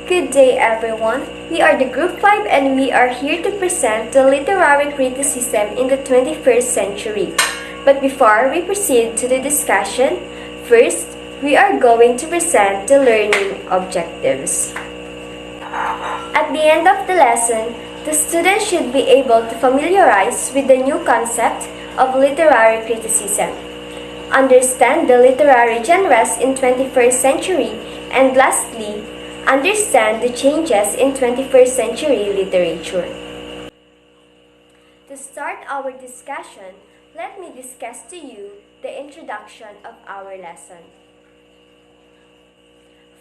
Good day everyone. We are the Group 5 and we are here to present the literary criticism in the 21st century. But before we proceed to the discussion, first we are going to present the learning objectives. At the end of the lesson, the student should be able to familiarize with the new concept of literary criticism, understand the literary genres in 21st century, and lastly, understand the changes in 21st century literature. To start our discussion, let me discuss to you the introduction of our lesson.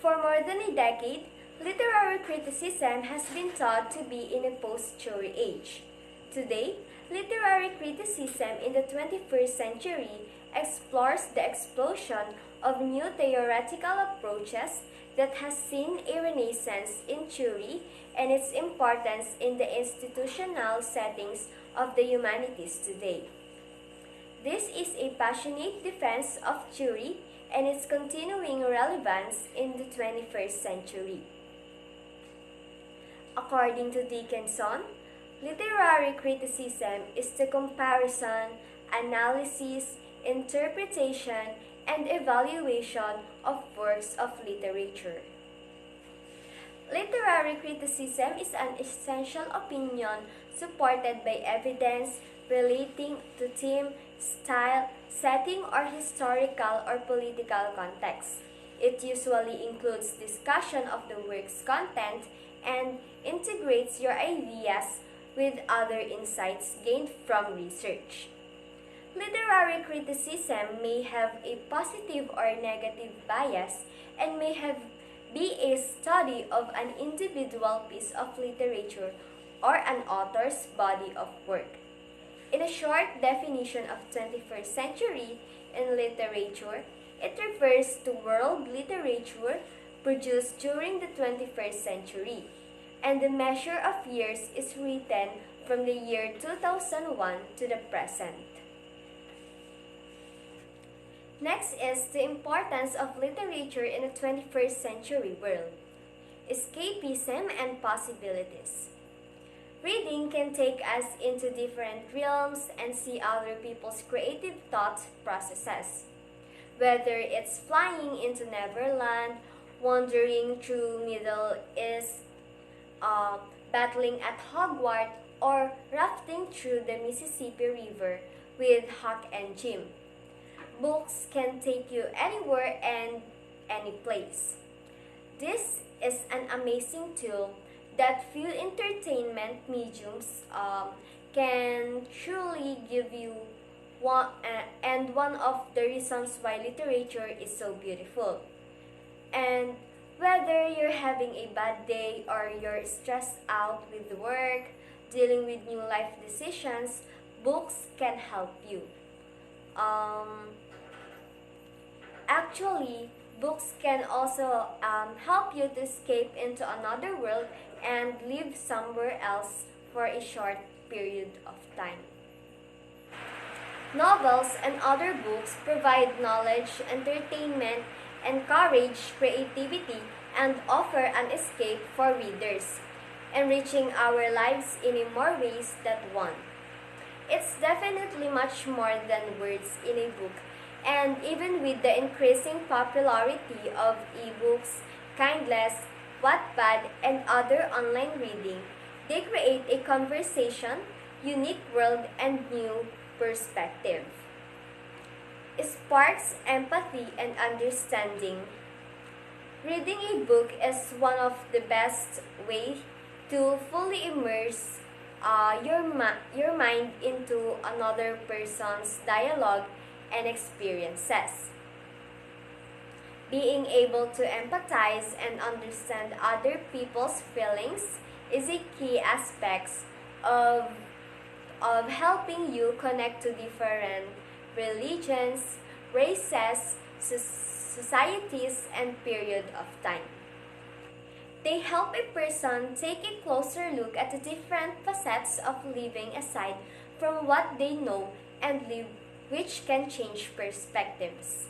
For more than a decade, literary criticism has been thought to be in a post-Curie age. Today, literary criticism in the 21st century explores the explosion of new theoretical approaches that has seen a renaissance in Curie and its importance in the institutional settings of the humanities today. This is a passionate defense of Curie and its continuing relevance in the 21st century. According to Dickinson, literary criticism is the comparison, analysis, interpretation, and evaluation of works of literature. Literary criticism is an essential opinion supported by evidence relating to theme, style, setting, or historical or political context. It usually includes discussion of the work's content and integrates your ideas with other insights gained from research. Literary criticism may have a positive or negative bias and may be a study of an individual piece of literature or an author's body of work. In a short definition of 21st century in literature, it refers to world literature produced during the 21st century, and the measure of years is written from the year 2001 to the present. Next is the importance of literature in the 21st century world. Escapism and possibilities. Reading can take us into different realms and see other people's creative thought processes. Whether it's flying into Neverland, wandering through Middle East, battling at Hogwarts, or rafting through the Mississippi River with Huck and Jim. Books can take you anywhere and any place. This is an amazing tool that few entertainment mediums can truly give you and one of the reasons why literature is so beautiful. And whether you're having a bad day or you're stressed out with work, dealing with new life decisions, books can help you. Actually, books can also help you to escape into another world and live somewhere else for a short period of time. Novels and other books provide knowledge, entertainment, encourage creativity, and offer an escape for readers, enriching our lives in more ways than one. It's definitely much more than words in a book, and even with the increasing popularity of ebooks, Kindles, Wattpad, and other online reading, they create a conversation, unique world, and new perspective. It sparks empathy and understanding. Reading a book is one of the best ways to fully immerse your mind into another person's dialogue and experiences. Being able to empathize and understand other people's feelings is a key aspect of helping you connect to different religions, races, societies, and period of time. They help a person take a closer look at the different facets of living aside from what they know and live, which can change perspectives.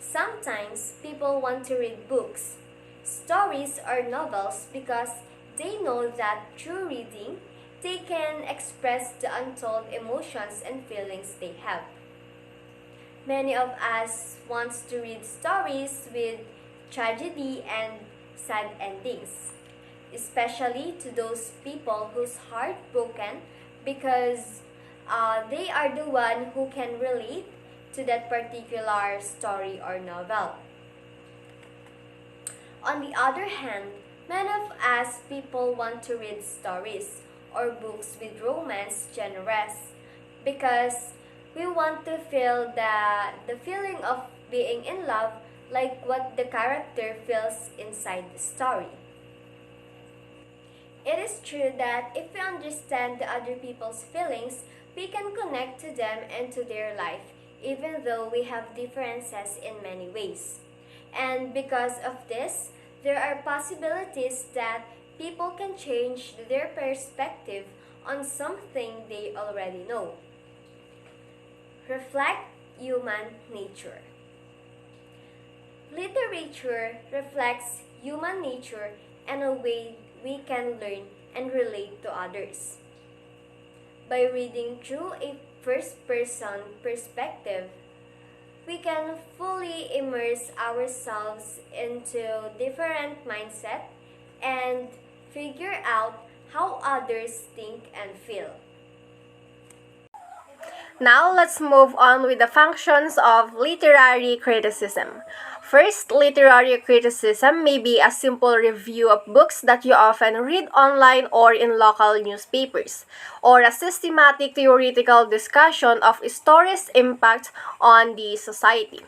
Sometimes people want to read books, stories or novels because they know that through reading, they can express the untold emotions and feelings they have. Many of us want to read stories with tragedy and sad endings, especially to those people whose heart broken because they are the one who can relate to that particular story or novel. On the other hand, many of us people want to read stories or books with romance genres because we want to feel the feeling of being in love like what the character feels inside the story. It is true that if we understand the other people's feelings, we can connect to them and to their life, even though we have differences in many ways. And because of this, there are possibilities that people can change their perspective on something they already know. Reflect human nature. Literature reflects human nature in a way we can learn and relate to others. By reading through a first-person perspective, we can fully immerse ourselves into different mindset and figure out how others think and feel. Now let's move on with the functions of literary criticism. First, literary criticism may be a simple review of books that you often read online or in local newspapers, or a systematic theoretical discussion of stories' impact on the society.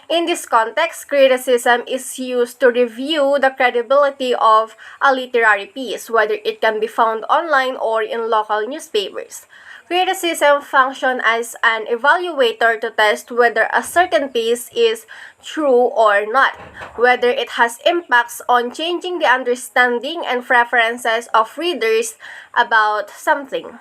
In this context, criticism is used to review the credibility of a literary piece, whether it can be found online or in local newspapers. Criticism functions as an evaluator to test whether a certain piece is true or not, whether it has impacts on changing the understanding and preferences of readers about something.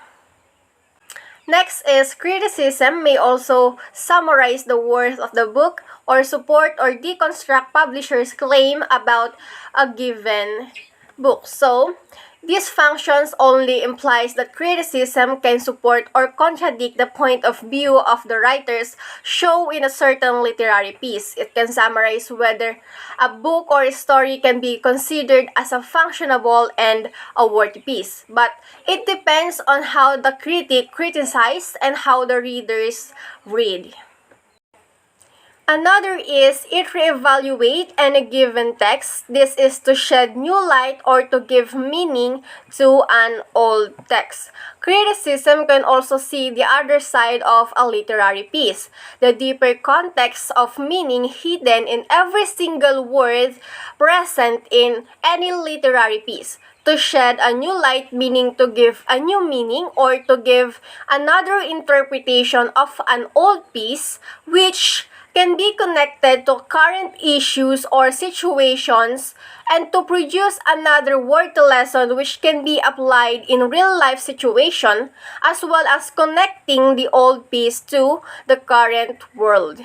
Next is criticism may also summarize the worth of the book or support or deconstruct publishers' claim about a given book. So, this functions only implies that criticism can support or contradict the point of view of the writers shown in a certain literary piece. It can summarize whether a book or a story can be considered as a functionable and a worthy piece. But it depends on how the critic criticized and how the readers read. Another is it reevaluate any given text. This is to shed new light or to give meaning to an old text. Criticism can also see the other side of a literary piece, the deeper context of meaning hidden in every single word present in any literary piece. To shed a new light meaning to give a new meaning or to give another interpretation of an old piece which can be connected to current issues or situations and to produce another worthy lesson which can be applied in real life situation as well as connecting the old piece to the current world.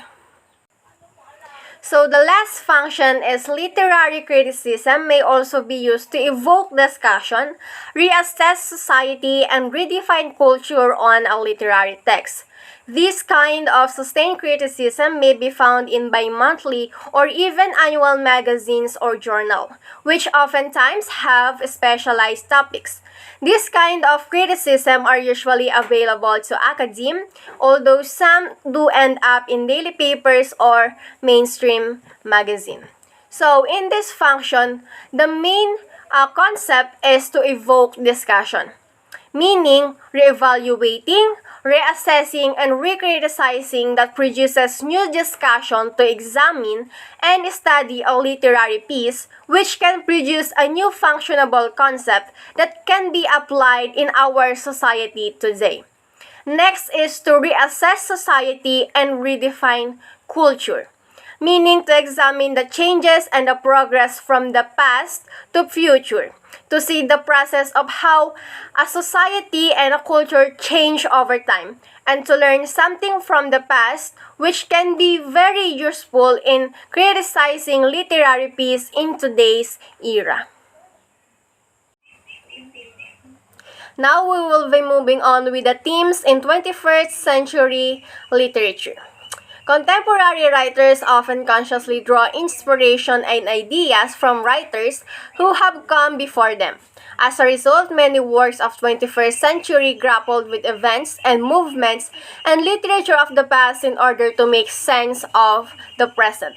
So the last function is literary criticism may also be used to evoke discussion, reassess society, and redefine culture on a literary text. This kind of sustained criticism may be found in bi-monthly or even annual magazines or journal, which oftentimes have specialized topics. This kind of criticism are usually available to academe, although some do end up in daily papers or mainstream magazine. So in this function, the main concept is to evoke discussion, meaning reevaluating, reassessing, and recriticizing that produces new discussion to examine and study a literary piece which can produce a new functionable concept that can be applied in our society today. Next is to reassess society and redefine culture. meaning to examine the changes and the progress from the past to future, to see the process of how a society and a culture change over time, and to learn something from the past which can be very useful in criticizing literary piece in today's era. Now we will be moving on with the themes in 21st century literature. Contemporary writers often consciously draw inspiration and ideas from writers who have come before them. As a result, many works of 21st century grappled with events and movements and literature of the past in order to make sense of the present.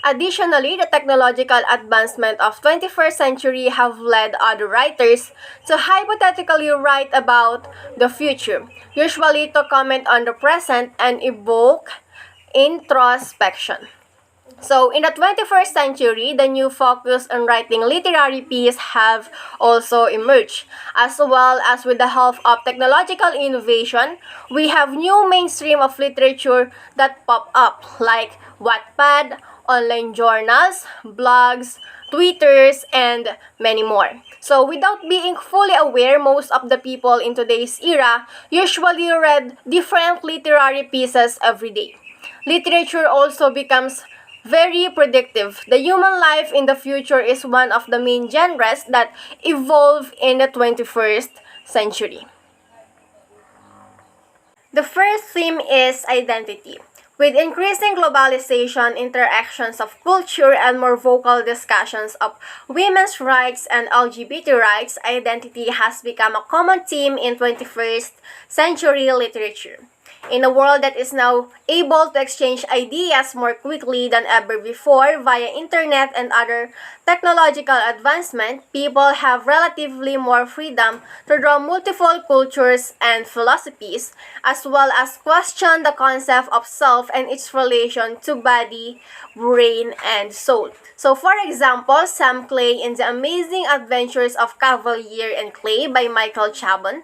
Additionally, the technological advancement of 21st century have led other writers to hypothetically write about the future, usually to comment on the present and evoke introspection. So, in the 21st century, the new focus on writing literary piece have also emerged. As well as with the help of technological innovation, we have new mainstream of literature that pop up like Wattpad, online journals, blogs, Twitters, and many more. So, without being fully aware, most of the people in today's era usually read different literary pieces every day. Literature also becomes very predictive. The human life in the future is one of the main genres that evolve in the 21st century. The first theme is identity. With increasing globalization, interactions of culture, and more vocal discussions of women's rights and LGBT rights, identity has become a common theme in 21st century literature. In a world that is now able to exchange ideas more quickly than ever before via internet and other technological advancement, people have relatively more freedom to draw multiple cultures and philosophies, as well as question the concept of self and its relation to body, brain, and soul. So, for example, Sam Clay in The Amazing Adventures of Cavalier and Clay by Michael Chabon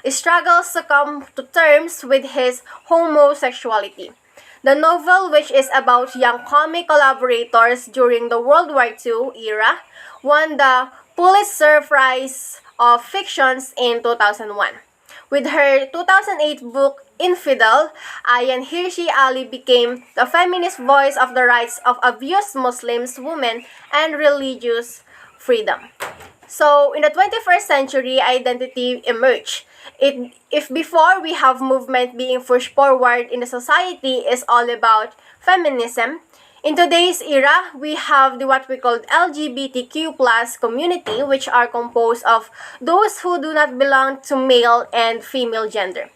struggles to come to terms with his homosexuality. The novel, which is about young comic collaborators during the World War II era, won the Pulitzer Prize of Fictions in 2001. With her 2008 book Infidel, Ayaan Hirsi Ali became the feminist voice of the rights of abused Muslims, women, and religious freedom. So, in the 21st century, identity emerged. If before we have movement being pushed forward in the society is all about feminism, in today's era, we have what we call LGBTQ plus community, which are composed of those who do not belong to male and female gender.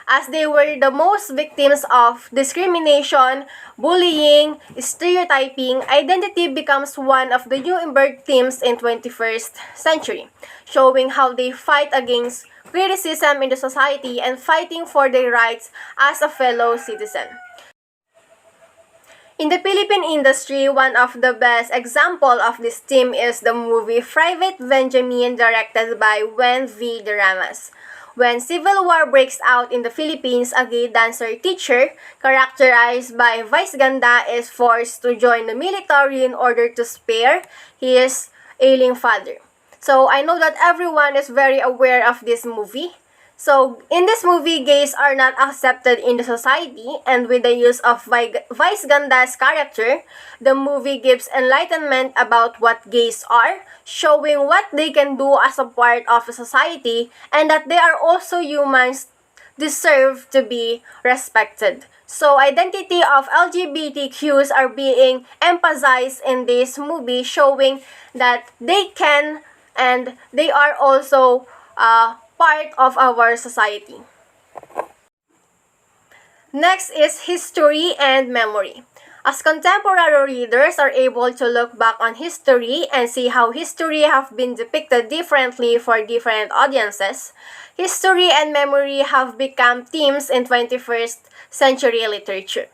As they were the most victims of discrimination, bullying, stereotyping, identity becomes one of the new emerged themes in 21st century, showing how they fight against criticism in the society and fighting for their rights as a fellow citizen. In the Philippine industry, one of the best example of this theme is the movie Private Benjamin, directed by Wen V. Daramas. When civil war breaks out in the Philippines, a gay dancer teacher, characterized by Vice Ganda, is forced to join the military in order to spare his ailing father. So I know that everyone is very aware of this movie. So, in this movie, gays are not accepted in the society, and with the use of Vice Ganda's character, the movie gives enlightenment about what gays are, showing what they can do as a part of a society, and that they are also humans deserve to be respected. So, identity of LGBTQs are being emphasized in this movie, showing that they can and they are also part of our society. Next is history and memory. As contemporary readers are able to look back on history and see how history have been depicted differently for different audiences, history and memory have become themes in 21st century literature.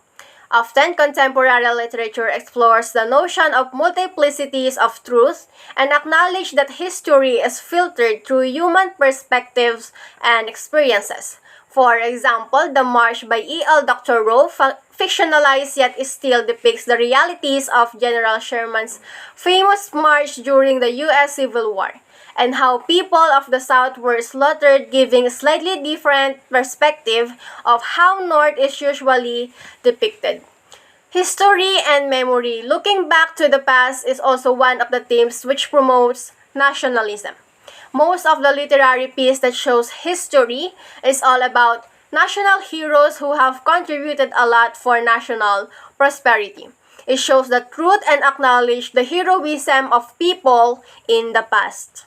Often, contemporary literature explores the notion of multiplicities of truth and acknowledge that history is filtered through human perspectives and experiences. For example, The March by E.L. Doctorow fictionalized yet still depicts the realities of General Sherman's famous march during the U.S. Civil War, and how people of the South were slaughtered, giving a slightly different perspective of how North is usually depicted. History and memory. Looking back to the past is also one of the themes which promotes nationalism. Most of the literary piece that shows history is all about national heroes who have contributed a lot for national prosperity. It shows the truth and acknowledge the heroism of people in the past.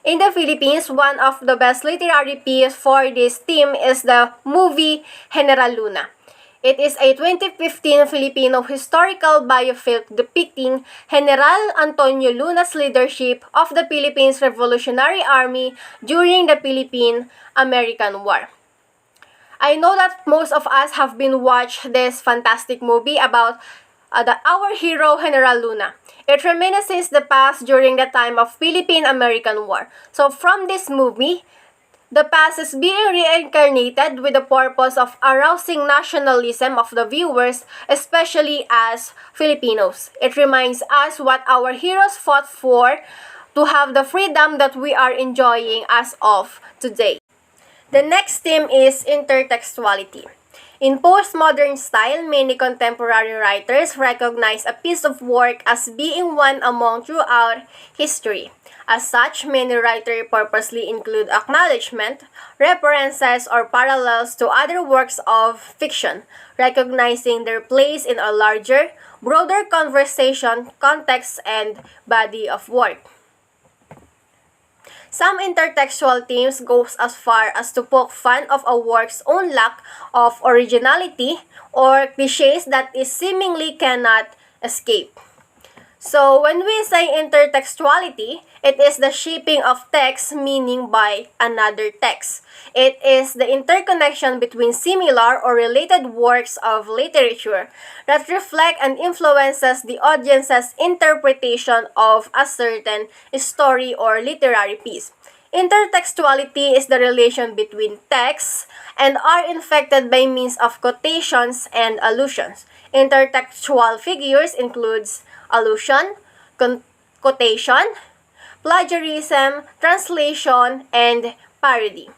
In the Philippines, one of the best literary pieces for this theme is the movie General Luna. It is a 2015 Filipino historical biofilm depicting General Antonio Luna's leadership of the Philippines Revolutionary Army during the Philippine-American War. I know that most of us have been watched this fantastic movie about our hero General Luna. It reminisces the past during the time of Philippine-American War. So from this movie, the past is being reincarnated with the purpose of arousing nationalism of the viewers, especially as Filipinos. It reminds us what our heroes fought for to have the freedom that we are enjoying as of today. The next theme is intertextuality. In postmodern style, many contemporary writers recognize a piece of work as being one among throughout history. As such, many writers purposely include acknowledgement, references, or parallels to other works of fiction, recognizing their place in a larger, broader conversation, context, and body of work. Some intertextual themes goes as far as to poke fun of a work's own lack of originality or cliches that is seemingly cannot escape. So, when we say intertextuality, it is the shaping of text meaning by another text. It is the interconnection between similar or related works of literature that reflect and influences the audience's interpretation of a certain story or literary piece. Intertextuality is the relation between texts and are infected by means of quotations and allusions. Intertextual figures includes allusion, quotation, plagiarism, translation, and parody.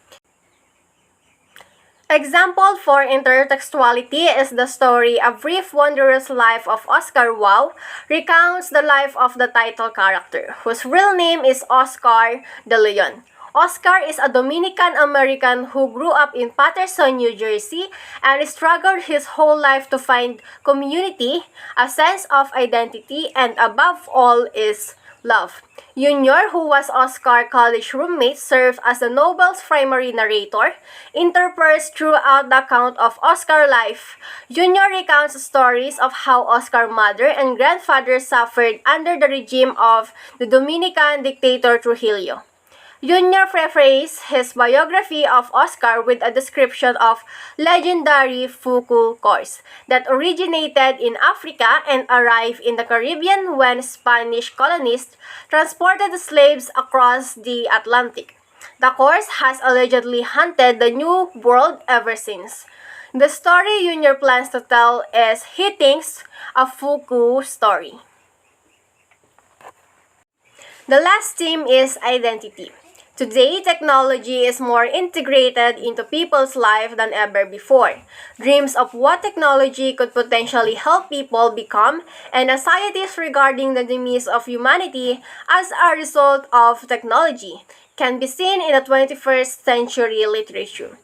Example for intertextuality is the story A Brief Wondrous Life of Oscar Wilde recounts the life of the title character, whose real name is Oscar de Leon. Oscar is a Dominican-American who grew up in Paterson, New Jersey, and struggled his whole life to find community, a sense of identity, and above all is love. Junior, who was Oscar's college roommate, served as the novel's primary narrator. Interspersed throughout the account of Oscar's life, Junior recounts stories of how Oscar's mother and grandfather suffered under the regime of the Dominican dictator Trujillo. Junior prefaced his biography of Oscar with a description of legendary Fuku course that originated in Africa and arrived in the Caribbean when Spanish colonists transported slaves across the Atlantic. The course has allegedly haunted the New World ever since. The story Junior plans to tell is, he thinks, a Fuku story. The last theme is identity. Today, technology is more integrated into people's life than ever before. Dreams of what technology could potentially help people become and anxieties regarding the demise of humanity as a result of technology can be seen in the 21st century literature.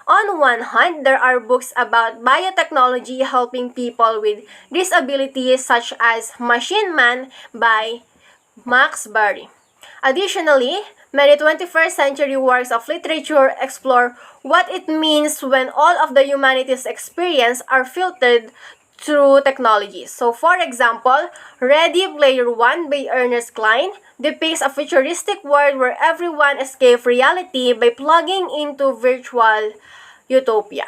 On one hand, there are books about biotechnology helping people with disabilities such as Machine Man by Max Barry. Additionally, many 21st century works of literature explore what it means when all of the humanity's experience are filtered through technology. So, for example, Ready Player One by Ernest Cline depicts a futuristic world where everyone escapes reality by plugging into virtual utopia.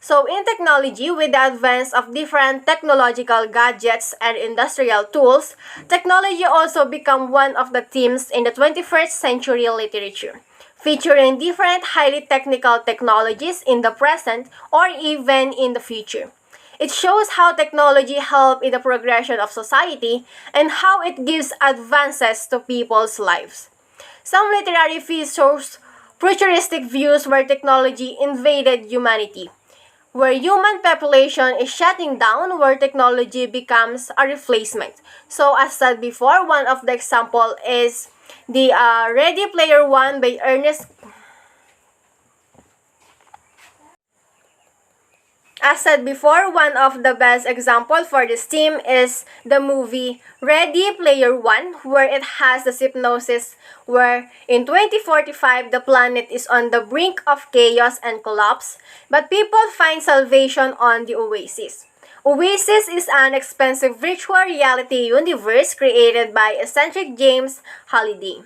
So, in technology, with the advance of different technological gadgets and industrial tools, technology also become one of the themes in the 21st century literature. featuring different highly technical technologies in the present or even in the future. It shows how technology helps in the progression of society and how it gives advances to people's lives. Some literary features futuristic views where technology invaded humanity, where human population is shutting down, where technology becomes a replacement. So as said before, one of the example is the Ready Player One by Ernest. As said before, one of the best example for this theme is the movie Ready Player One, where it has the hypnosis where in 2045 the planet is on the brink of chaos and collapse, but people find salvation on the Oasis. Oasis is an expensive virtual reality universe created by eccentric James Halliday.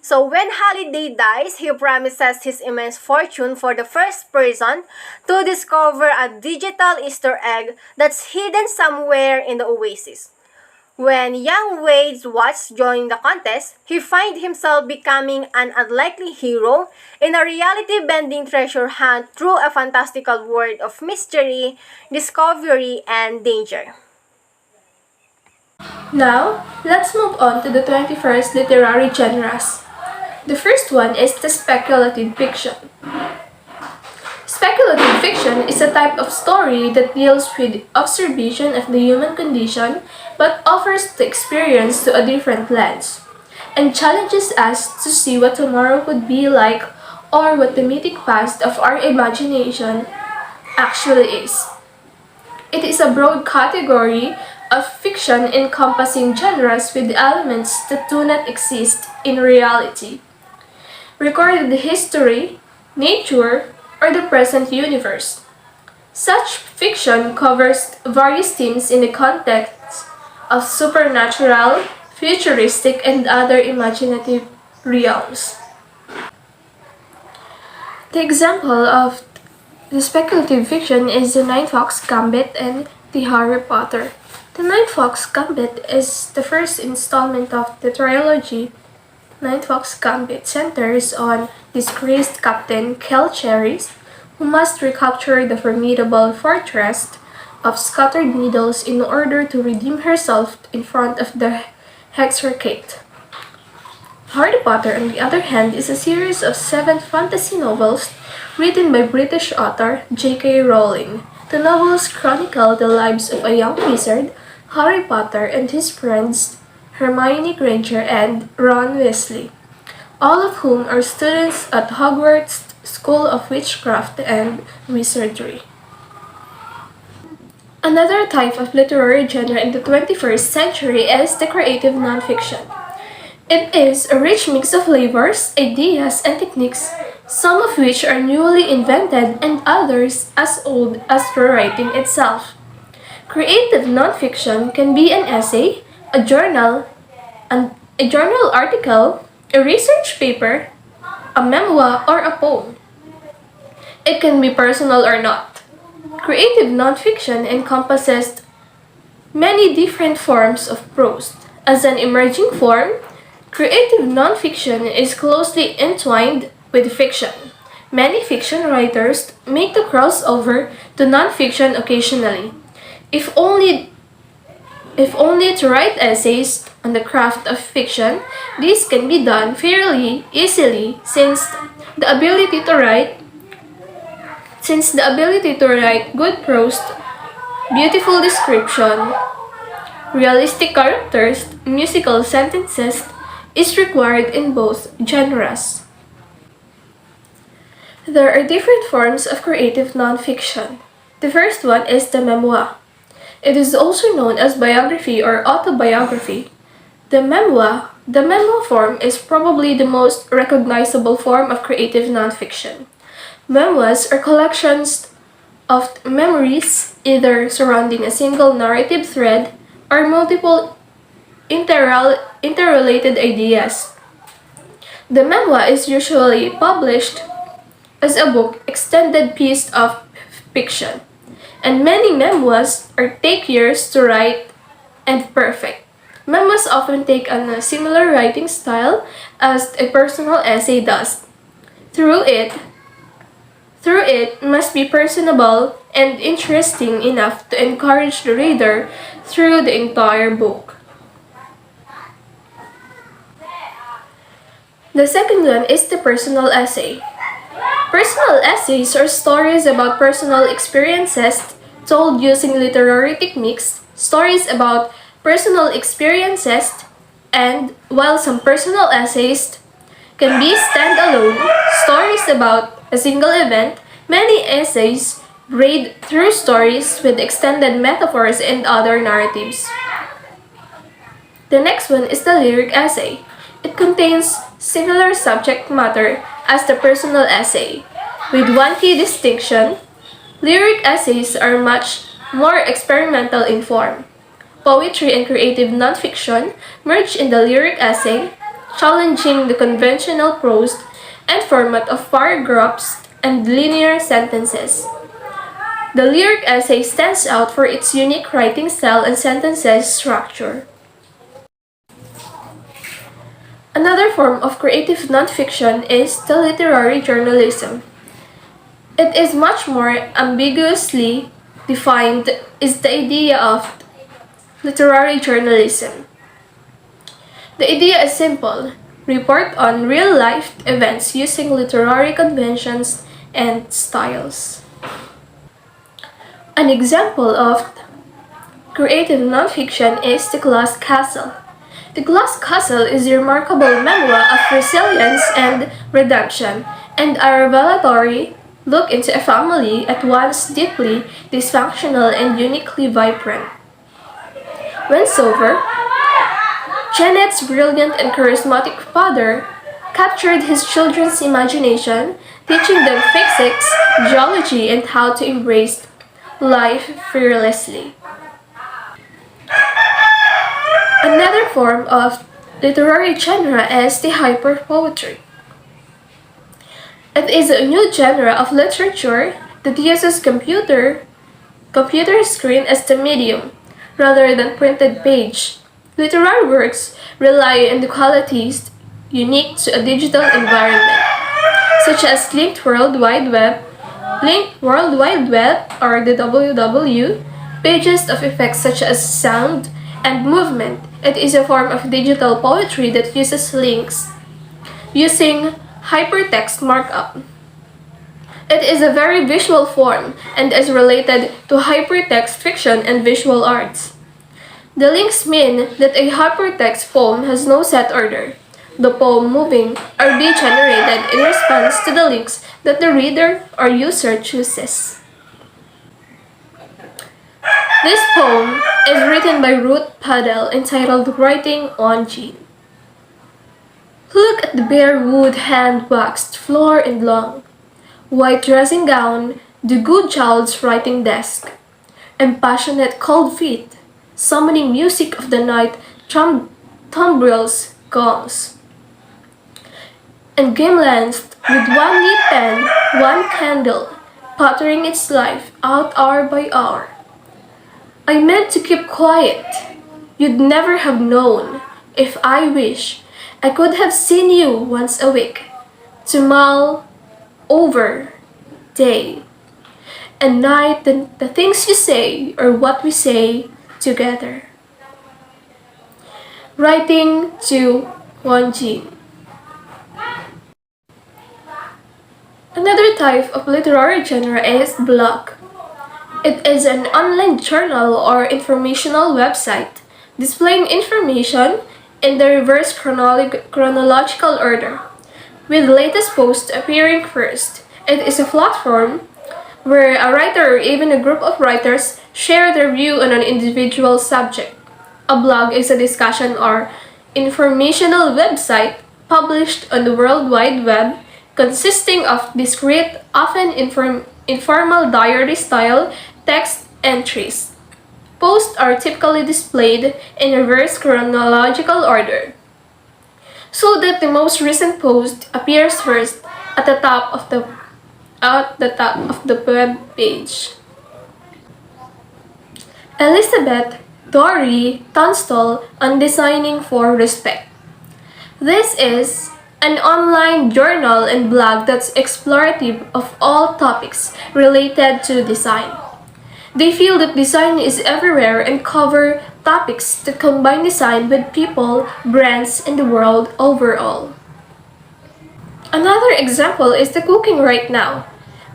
So when Halliday dies, he promises his immense fortune for the first person to discover a digital Easter egg that's hidden somewhere in the Oasis. When young Wade Watts joined the contest, he finds himself becoming an unlikely hero in a reality-bending treasure hunt through a fantastical world of mystery, discovery, and danger. Now, let's move on to the 21st literary genres. The first one is the speculative fiction. Speculative fiction is a type of story that deals with observation of the human condition but offers the experience to a different lens and challenges us to see what tomorrow could be like or what the mythic past of our imagination actually is. It is a broad category of fiction encompassing genres with elements that do not exist in reality, recorded history, nature, or the present universe. Such fiction covers various themes in the context of supernatural, futuristic, and other imaginative realms. The example of the speculative fiction is the Nine Fox Gambit and the Harry Potter. The Nine Fox Gambit is the first installment of the trilogy. Nine Fox Gambit centers on disgraced Captain Kel Cherries, who must recapture the formidable fortress of Scattered Needles in order to redeem herself in front of the Hexarchate. Harry Potter, on the other hand, is a series of 7 fantasy novels written by British author J.K. Rowling. The novels chronicle the lives of a young wizard, Harry Potter, and his friends Hermione Granger and Ron Weasley, all of whom are students at Hogwarts School of Witchcraft and Wizardry. Another type of literary genre in the 21st century is the creative nonfiction. It is a rich mix of flavors, ideas, and techniques, some of which are newly invented and others as old as the writing itself. Creative nonfiction can be an essay, a journal article, a research paper, a memoir, or a poem. It can be personal or not. Creative nonfiction encompasses many different forms of prose. As an emerging form, creative nonfiction is closely entwined with fiction. Many fiction writers make the crossover to nonfiction occasionally, if only to write essays on the craft of fiction. This can be done fairly easily since the ability to write good prose, beautiful description, realistic characters, musical sentences is required in both genres. There are different forms of creative nonfiction. The first one is the memoir. It is also known as biography or autobiography. The memoir form is probably the most recognizable form of creative nonfiction. Memoirs are collections of memories, either surrounding a single narrative thread or multiple interrelated ideas. The memoir is usually published as a book extended piece of fiction, and many memoirs take years to write and perfect. Memoirs often take on a similar writing style as a personal essay does. Through it, through it must be personable and interesting enough to encourage the reader through the entire book. The second one is the personal essay. Personal essays are stories about personal experiences told using literary techniques, stories about personal experiences, and while some personal essays can be standalone, stories about a single event, many essays braid through stories with extended metaphors and other narratives. The next one is the lyric essay. It contains similar subject matter as the personal essay, with one key distinction: lyric essays are much more experimental in form. Poetry and creative nonfiction merge in the lyric essay, challenging the conventional prose and format of paragraphs and linear sentences. The lyric essay stands out for its unique writing style and sentences structure. Another form of creative nonfiction is the literary journalism. It is much more ambiguously defined is the idea of literary journalism. The idea is simple: report on real-life events using literary conventions and styles. An example of creative nonfiction is The Glass Castle. The Glass Castle is a remarkable memoir of resilience and redemption, and a revelatory look into a family at once deeply dysfunctional and uniquely vibrant. When sober, Janet's brilliant and charismatic father captured his children's imagination, teaching them physics, geology, and how to embrace life fearlessly. Another form of literary genre is the hyperpoetry. It is a new genre of literature that uses computer screen as the medium, rather than printed page. Literary works rely on the qualities unique to a digital environment, such as linked World Wide Web or the WW, pages of effects such as sound and movement. It is a form of digital poetry that uses links using hypertext markup. It is a very visual form and is related to hypertext fiction and visual arts. The links mean that a hypertext poem has no set order. The poem moving or be generated in response to the links that the reader or user chooses. This poem is written by Ruth Padel entitled Writing on Jean. Look at the bare wood hand-waxed floor and long, white dressing gown, the good child's writing desk, and passionate cold feet, summoning music of the night, tumbrils, gongs. And game-lanced with one lit pen, one candle, puttering its life out hour by hour. I meant to keep quiet. You'd never have known. If I wish, I could have seen you once a week, to mull over day and night the things you say or what we say together. Writing to Won Jean. Another type of literary genre is blog. It is an online journal or informational website displaying information in the reverse chronological order, with the latest post appearing first. It is a platform where a writer or even a group of writers share their view on an individual subject. A blog is a discussion or informational website published on the World Wide Web consisting of discrete, often informal diary-style text entries. Posts are typically displayed in reverse chronological order, so that the most recent post appears first at the top of the web page. Elizabeth Dory Tunstall on Designing for Respect. This is an online journal and blog that's explorative of all topics related to design. They feel that design is everywhere and cover topics that combine design with people, brands, and the world overall. Another example is the cooking right now.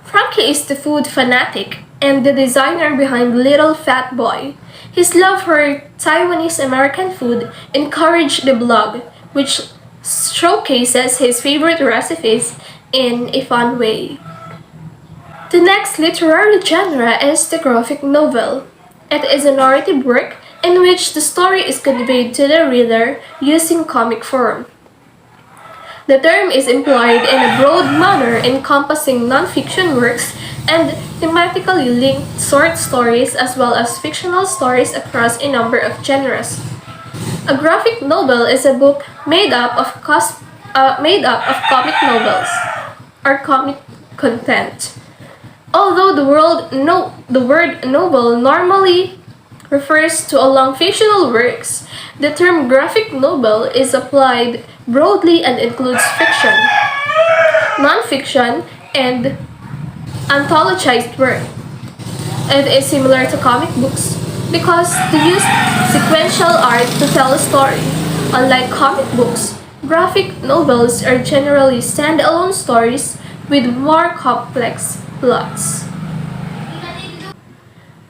Frankie is the food fanatic and the designer behind Little Fat Boy. His love for Taiwanese American food encouraged the blog, which showcases his favorite recipes in a fun way. The next literary genre is the graphic novel. It is a narrative work in which the story is conveyed to the reader using comic form. The term is employed in a broad manner encompassing non-fiction works and thematically linked short stories as well as fictional stories across a number of genres. A graphic novel is a book made up of comic novels or comic content. Although the word novel normally refers to a long fictional works, the term graphic novel is applied broadly and includes fiction, non-fiction, and anthologized work. It is similar to comic books because they use sequential art to tell a story. Unlike comic books, graphic novels are generally standalone stories with more complex plots.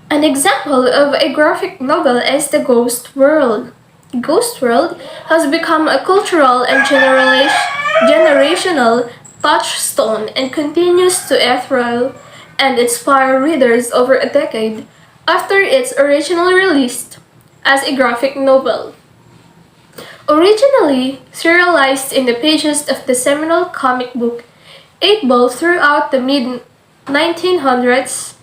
An example of a graphic novel is The Ghost World. Ghost World has become a cultural and generational touchstone and continues to enthrall and inspire readers over a decade after its original release as a graphic novel. Originally serialized in the pages of the seminal comic book 8 Ball throughout the mid-1900s,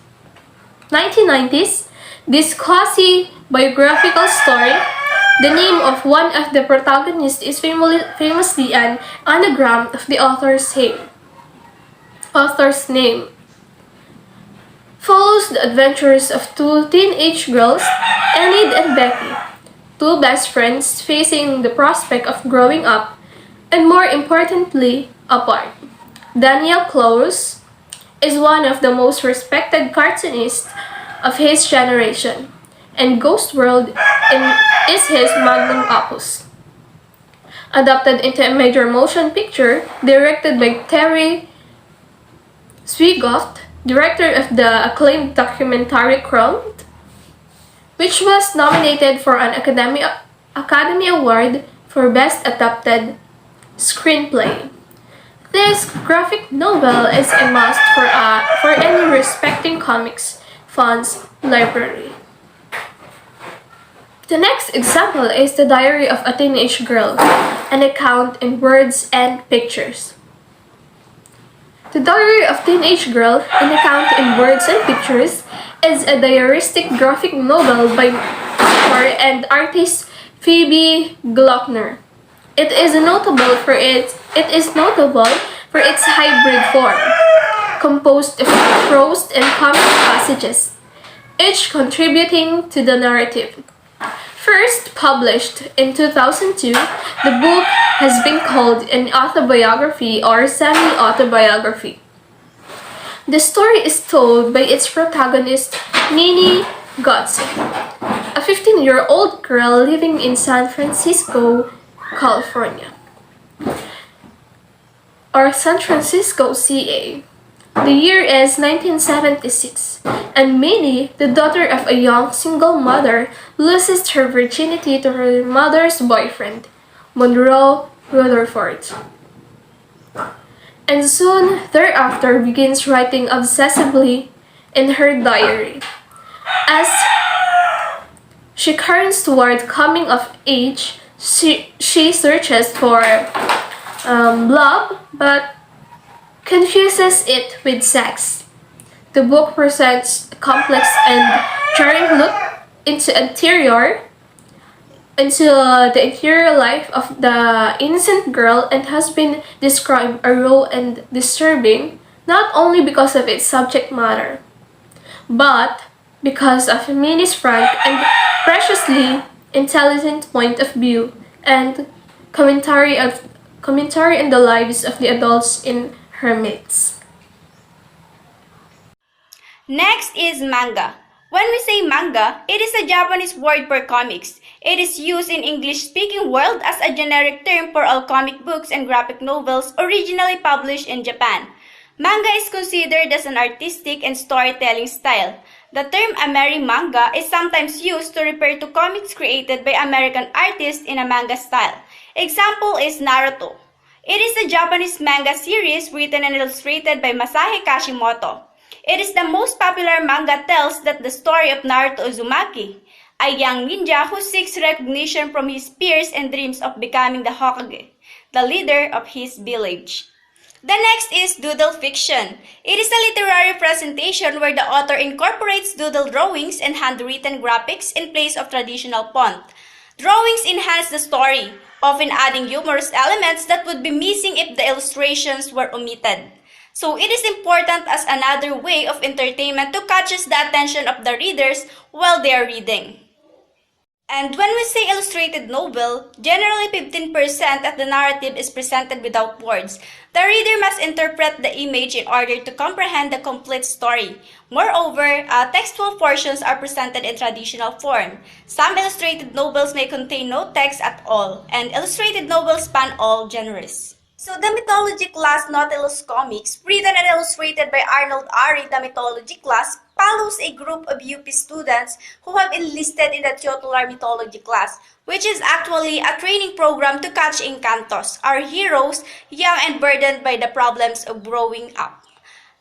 1990s, this quasi-biographical story, the name of one of the protagonists is famously an anagram of the author's name, follows the adventures of two teenage girls, Enid and Becky, two best friends facing the prospect of growing up and, more importantly, apart. Daniel Clowes is one of the most respected cartoonists of his generation, and Ghost World is his magnum opus. Adapted into a major motion picture directed by Terry Zwigoff, director of the acclaimed documentary Crowned, which was nominated for an Academy Award for Best Adapted Screenplay. This graphic novel is a must for any respecting comics fans library. The next example is The Diary of a Teenage Girl, an account in words and pictures. The Diary of a Teenage Girl, an account in words and pictures, is a diaristic graphic novel by author and artist Phoebe Glockner. It is notable for its hybrid form, composed of prose and comic passages, each contributing to the narrative. First published in 2002, the book has been called an autobiography or semi-autobiography. The story is told by its protagonist, Minnie Godse, a 15-year-old girl living in San Francisco, California, or San Francisco, CA. The year is 1976, and Minnie, the daughter of a young single mother, loses her virginity to her mother's boyfriend, Monroe Rutherford, and soon thereafter begins writing obsessively in her diary. As she turns toward coming of age, she searches for love, but confuses it with sex. The book presents a complex and jarring look into the interior life of the innocent girl and has been described as raw and disturbing, not only because of its subject matter, but because of Minnie's frank and preciously intelligent point of view and commentary commentary on the lives of the adults in her midst. Next is manga. When we say manga, it is a Japanese word for comics. It is used in English-speaking world as a generic term for all comic books and graphic novels originally published in Japan. Manga is considered as an artistic and storytelling style. The term Ameri manga is sometimes used to refer to comics created by American artists in a manga style. Example is Naruto. It is a Japanese manga series written and illustrated by Masahi Kashimoto. It is the most popular manga tells that the story of Naruto Uzumaki, a young ninja who seeks recognition from his peers and dreams of becoming the Hokage, the leader of his village. The next is doodle fiction. It is a literary presentation where the author incorporates doodle drawings and handwritten graphics in place of traditional font. Drawings enhance the story, often adding humorous elements that would be missing if the illustrations were omitted. So it is important as another way of entertainment to catch the attention of the readers while they are reading. And when we say illustrated novel, generally 15% of the narrative is presented without words. The reader must interpret the image in order to comprehend the complete story. Moreover, textual portions are presented in traditional form. Some illustrated novels may contain no text at all, and illustrated novels span all genres. So the mythology class Nautilus Comics, written and illustrated by Arnold Ari, the mythology class, follows a group of UP students who have enlisted in the Teotihuacan mythology class, which is actually a training program to catch Encantos, our heroes, young and burdened by the problems of growing up,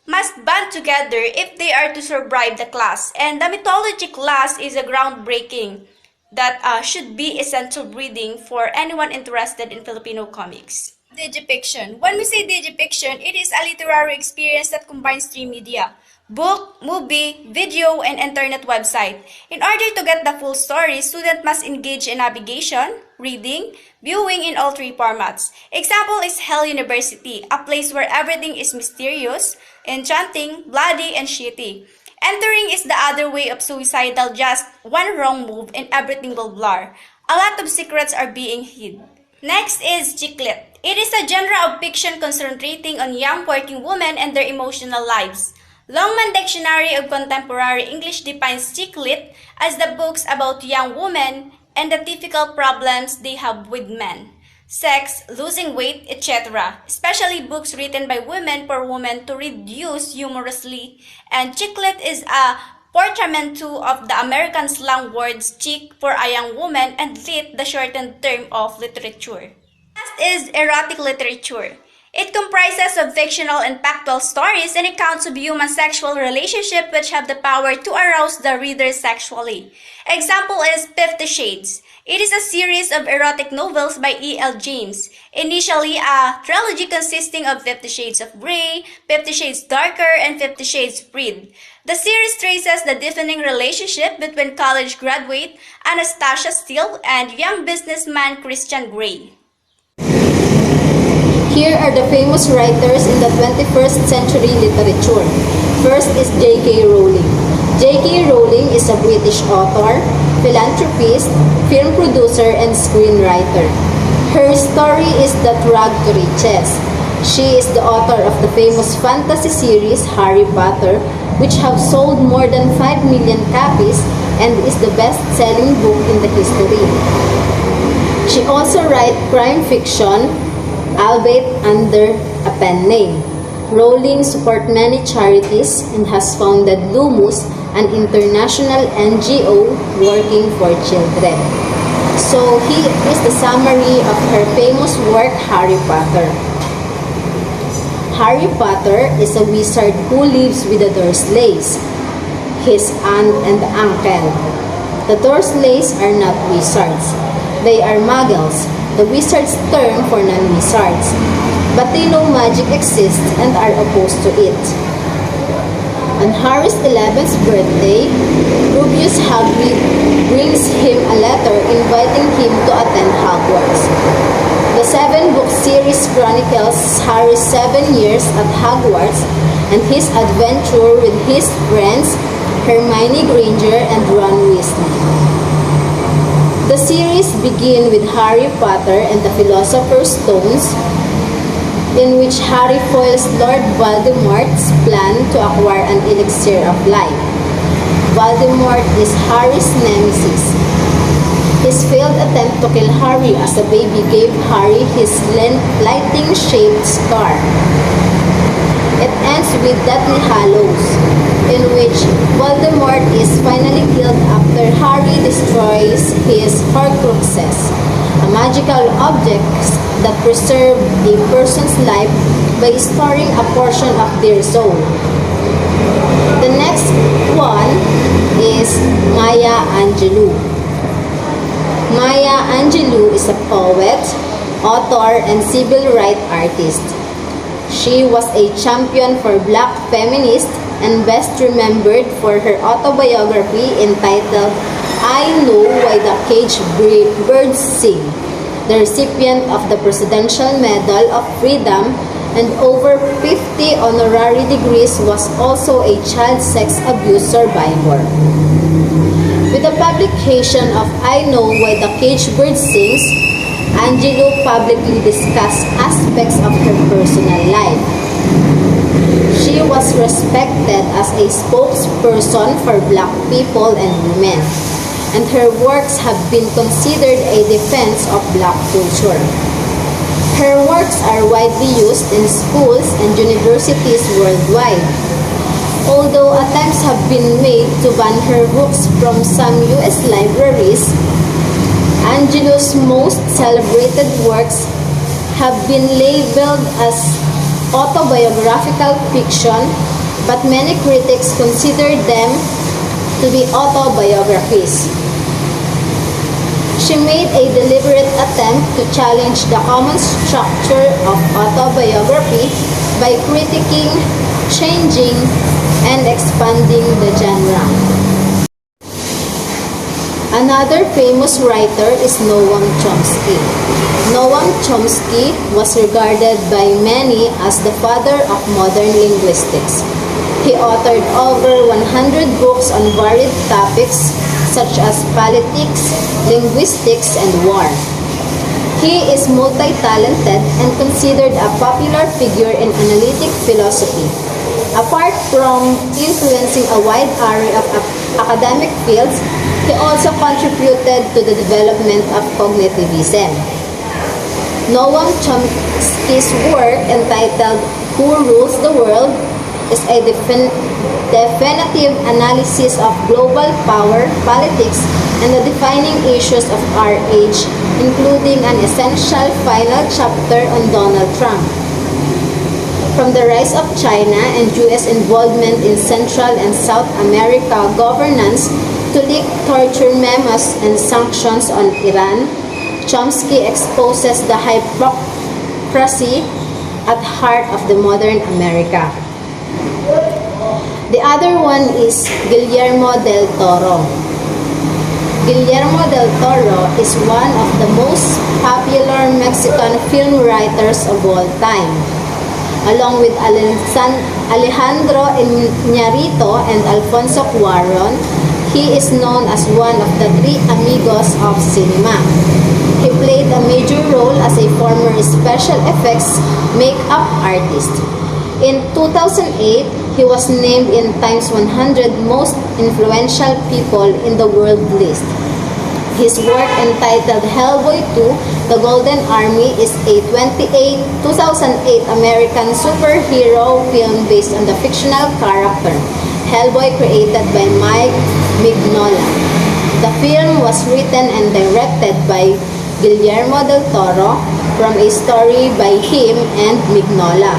must band together if they are to survive the class. And the mythology class is a groundbreaking that should be essential reading for anyone interested in Filipino comics. Digifiction. When we say digifiction, it is a literary experience that combines three media: book, movie, video, and internet website. In order to get the full story, students must engage in navigation, reading, viewing in all three formats. Example is Hell University, a place where everything is mysterious, enchanting, bloody, and shitty. Entering is the other way of suicidal, just one wrong move and everything will blur. A lot of secrets are being hid. Next is Chiclet. It is a genre of fiction concentrating on young working women and their emotional lives. Longman Dictionary of Contemporary English defines Chiclet as the books about young women and the difficult problems they have with men, sex, losing weight, etc. Especially books written by women for women to reduce humorously. And Chiclet is a portmanteau of the American slang words chick for a young woman and lit, the shortened term of literature. Last is erotic literature. It comprises of fictional and factual stories and accounts of human sexual relationships which have the power to arouse the reader sexually. Example is 50 Shades. It is a series of erotic novels by E.L. James, initially a trilogy consisting of 50 Shades of Grey, 50 Shades Darker, and 50 Shades Freed. The series traces the deafening relationship between college graduate Anastasia Steele and young businessman Christian Grey. Here are the famous writers in the 21st century literature. First is J.K. Rowling. J.K. Rowling is a British author, philanthropist, film producer, and screenwriter. Her story is That Rag to Riches. She is the author of the famous fantasy series Harry Potter, which have sold more than 5 million copies and is the best-selling book in the history. She also writes crime fiction, albeit under a pen name. Rowling supports many charities and has founded Lumus, an international NGO working for children. So here is the summary of her famous work, Harry Potter. Harry Potter is a wizard who lives with the Dursleys, his aunt and uncle. The Dursleys are not wizards. They are muggles, the wizard's term for non-wizards, but they know magic exists and are opposed to it. On Harry's 11th birthday, Rubeus Hagrid brings him a letter inviting him to attend Hogwarts. The 7-book series chronicles Harry's 7 years at Hogwarts and his adventure with his friends Hermione Granger and Ron Weasley. The series begins with Harry Potter and the Philosopher's Stones, in which Harry foils Lord Voldemort's plan to acquire an elixir of life. Voldemort is Harry's nemesis. His failed attempt to kill Harry as a baby gave Harry his lightning-shaped scar. It ends with Deathly Hallows, in which Voldemort is finally killed after Harry destroys his Horcruxes, a magical objects that preserve a person's life by storing a portion of their soul. The next one is Maya Angelou. Maya Angelou is a poet, author, and civil rights artist. She was a champion for black feminists and best remembered for her autobiography entitled I Know Why the Caged Birds Sing, the recipient of the Presidential Medal of Freedom and over 50 honorary degrees, was also a child sex abuse survivor. With the publication of I Know Why the Caged Bird Sings, Angelou publicly discussed aspects of her personal life. She was respected as a spokesperson for black people and women, and her works have been considered a defense of black culture. Her works are widely used in schools and universities worldwide. Although attempts have been made to ban her books from some U.S. libraries, Angelou's most celebrated works have been labeled as autobiographical fiction, but many critics consider them to be autobiographies. She made a deliberate attempt to challenge the common structure of autobiography by critiquing, changing, and expanding the genre. Another famous writer is Noam Chomsky. Noam Chomsky was regarded by many as the father of modern linguistics. He authored over 100 books on varied topics such as politics, linguistics, and war. He is multi-talented and considered a popular figure in analytic philosophy. Apart from influencing a wide array of academic fields, he also contributed to the development of cognitivism. Noam Chomsky's work entitled Who Rules the World is a definitive analysis of global power, politics, and the defining issues of our age, including an essential final chapter on Donald Trump. From the rise of China and U.S. involvement in Central and South America governance to leak torture memos and sanctions on Iran, Chomsky exposes the hypocrisy at heart of the modern America. The other one is Guillermo del Toro. Guillermo del Toro is one of the most popular Mexican film writers of all time. Along with Alejandro Iñárritu and Alfonso Cuarón, he is known as one of the three amigos of cinema. He played a major role as a former special effects makeup artist. In 2008, he was named in Time's 100 Most Influential People in the World list. His work entitled Hellboy 2: The Golden Army is a 2008 American superhero film based on the fictional character Hellboy created by Mike Mignola. The film was written and directed by Guillermo del Toro from a story by him and Mignola,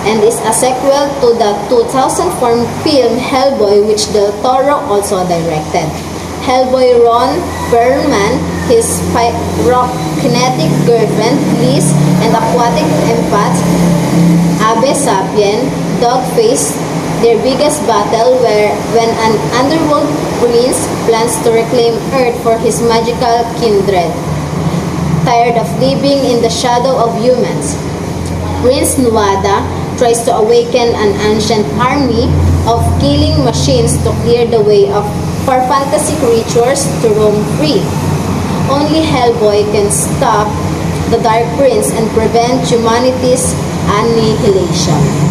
and is a sequel to the 2004 film Hellboy, which del Toro also directed. Hellboy Ron Perlman, his pyrokinetic girlfriend Liz, and aquatic empath Abe Sapien, Dogface, their biggest battle when an underworld prince plans to reclaim Earth for his magical kindred. Tired of living in the shadow of humans, Prince Nuada tries to awaken an ancient army of killing machines to clear the way for fantasy creatures to roam free. Only Hellboy can stop the Dark Prince and prevent humanity's annihilation.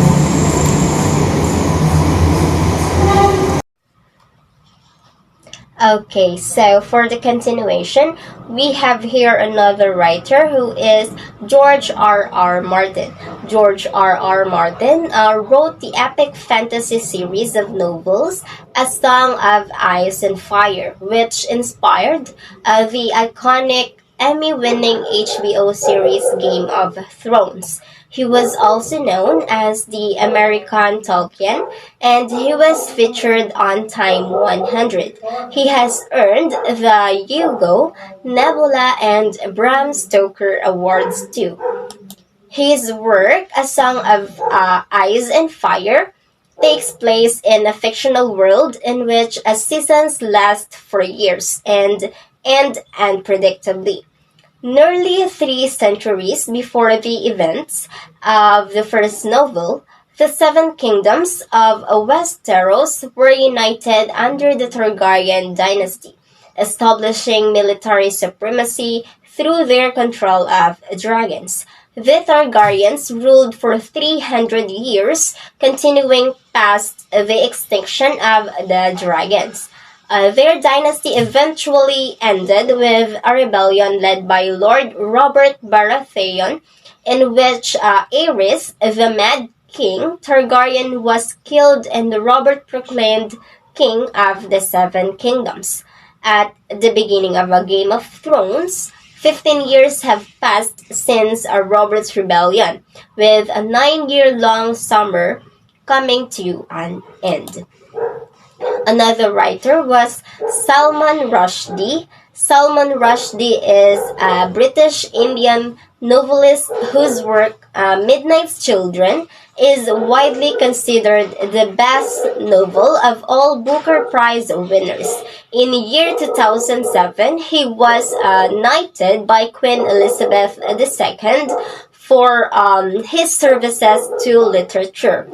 Okay, so for the continuation, we have here another writer who is George R. R. Martin. George R. R. Martin wrote the epic fantasy series of novels A Song of Ice and Fire, which inspired the iconic Emmy-winning HBO series Game of Thrones. He was also known as the American Tolkien, and he was featured on Time 100. He has earned the Hugo, Nebula, and Bram Stoker Awards too. His work, A Song of Ice and Fire, takes place in a fictional world in which seasons last for years and end unpredictably. Nearly 3 centuries before the events of the first novel, the seven kingdoms of Westeros were united under the Targaryen dynasty, establishing military supremacy through their control of dragons. The Targaryens ruled for 300 years, continuing past the extinction of the dragons. Their dynasty eventually ended with a rebellion led by Lord Robert Baratheon, in which Aerys, the Mad King Targaryen, was killed and Robert proclaimed King of the Seven Kingdoms. At the beginning of a Game of Thrones, 15 years have passed since Robert's rebellion, with a 9-year-long summer coming to an end. Another writer was Salman Rushdie. Salman Rushdie is a British Indian novelist whose work, Midnight's Children, is widely considered the best novel of all Booker Prize winners. In the year 2007, he was knighted by Queen Elizabeth II for his services to literature.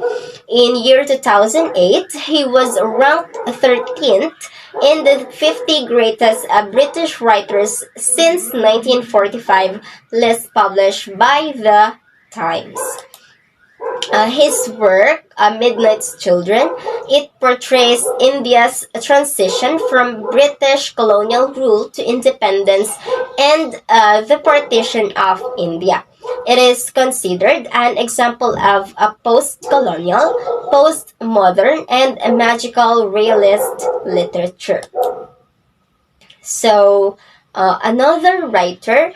In year 2008, he was ranked 13th in the 50 greatest British writers since 1945 list published by The Times. His work, Midnight's Children, it portrays India's transition from British colonial rule to independence and the partition of India. It is considered an example of a post-colonial, post-modern, and a magical realist literature. So, another writer